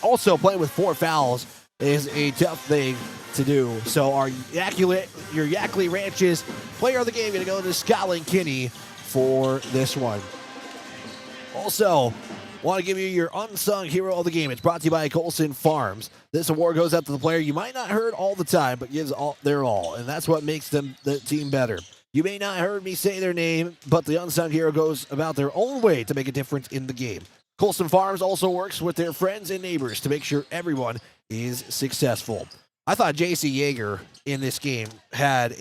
also playing with 4 fouls is a tough thing to do. So your Yackley Ranches player of the game going to go to Scotland Kinney for this one. Also, want to give you your unsung hero of the game. It's brought to you by Colson Farms. This award goes out to the player you might not heard all the time, but gives their all, and that's what makes the team better. You may not have heard me say their name, but the unsung hero goes about their own way to make a difference in the game. Colson Farms also works with their friends and neighbors to make sure everyone is successful. I thought JC Yeager in this game had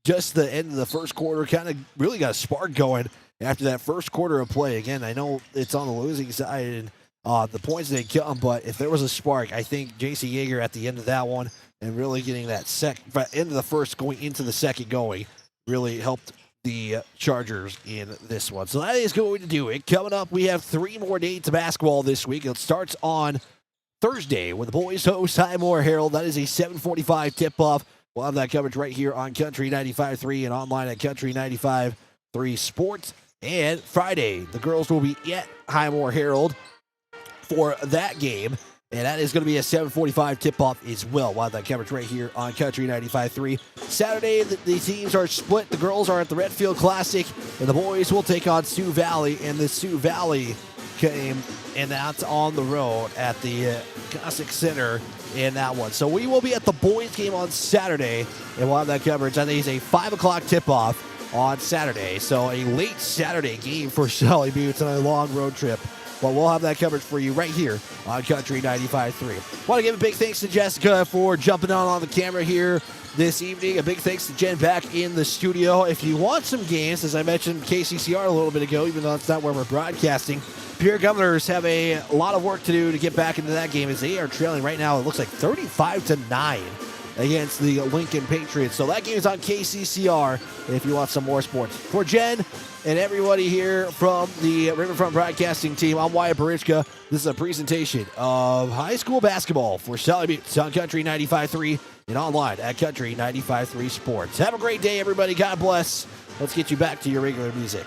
just the end of the first quarter kind of really got a spark going after that first quarter of play. Again, I know it's on the losing side and the points didn't come, but if there was a spark, I think JC Yeager at the end of that one and really getting that end of the first going into the second going really helped the Chargers in this one. So that is going to do it. Coming up, we have 3 more days of basketball this week. It starts on Thursday when the boys host Highmore Herald. That is a 7:45 tip-off. We'll have that coverage right here on Country 95.3 and online at Country 95.3 Sports. And Friday, the girls will be at Highmore Herald for that game. And that is going to be a 7:45 tip-off as well. We'll have that coverage right here on Country 95.3. Saturday, the teams are split. The girls are at the Redfield Classic, and the boys will take on Sioux Valley. And the Sioux Valley game, and that's on the road at the Classic Center in that one. So we will be at the boys game on Saturday, and we'll have that coverage. I think it's a 5 o'clock tip-off on Saturday. So a late Saturday game for Sully Buttes on a long road trip. Well, we'll have that coverage for you right here on Country 95.3. Want to give a big thanks to Jessica for jumping on the camera here this evening. A big thanks to Jen back in the studio. If you want some games, as I mentioned KCCR a little bit ago, even though that's not where we're broadcasting, Pierre Governors have a lot of work to do to get back into that game as they are trailing right now. It looks like 35-9 against the Lincoln Patriots. So that game is on KCCR if you want some more sports. For Jen and everybody here from the Riverfront Broadcasting team, I'm Wyatt Barichka. This is a presentation of high school basketball for Sully Buttes on Country 95.3 and online at Country 95.3 Sports. Have a great day, everybody. God bless. Let's get you back to your regular music.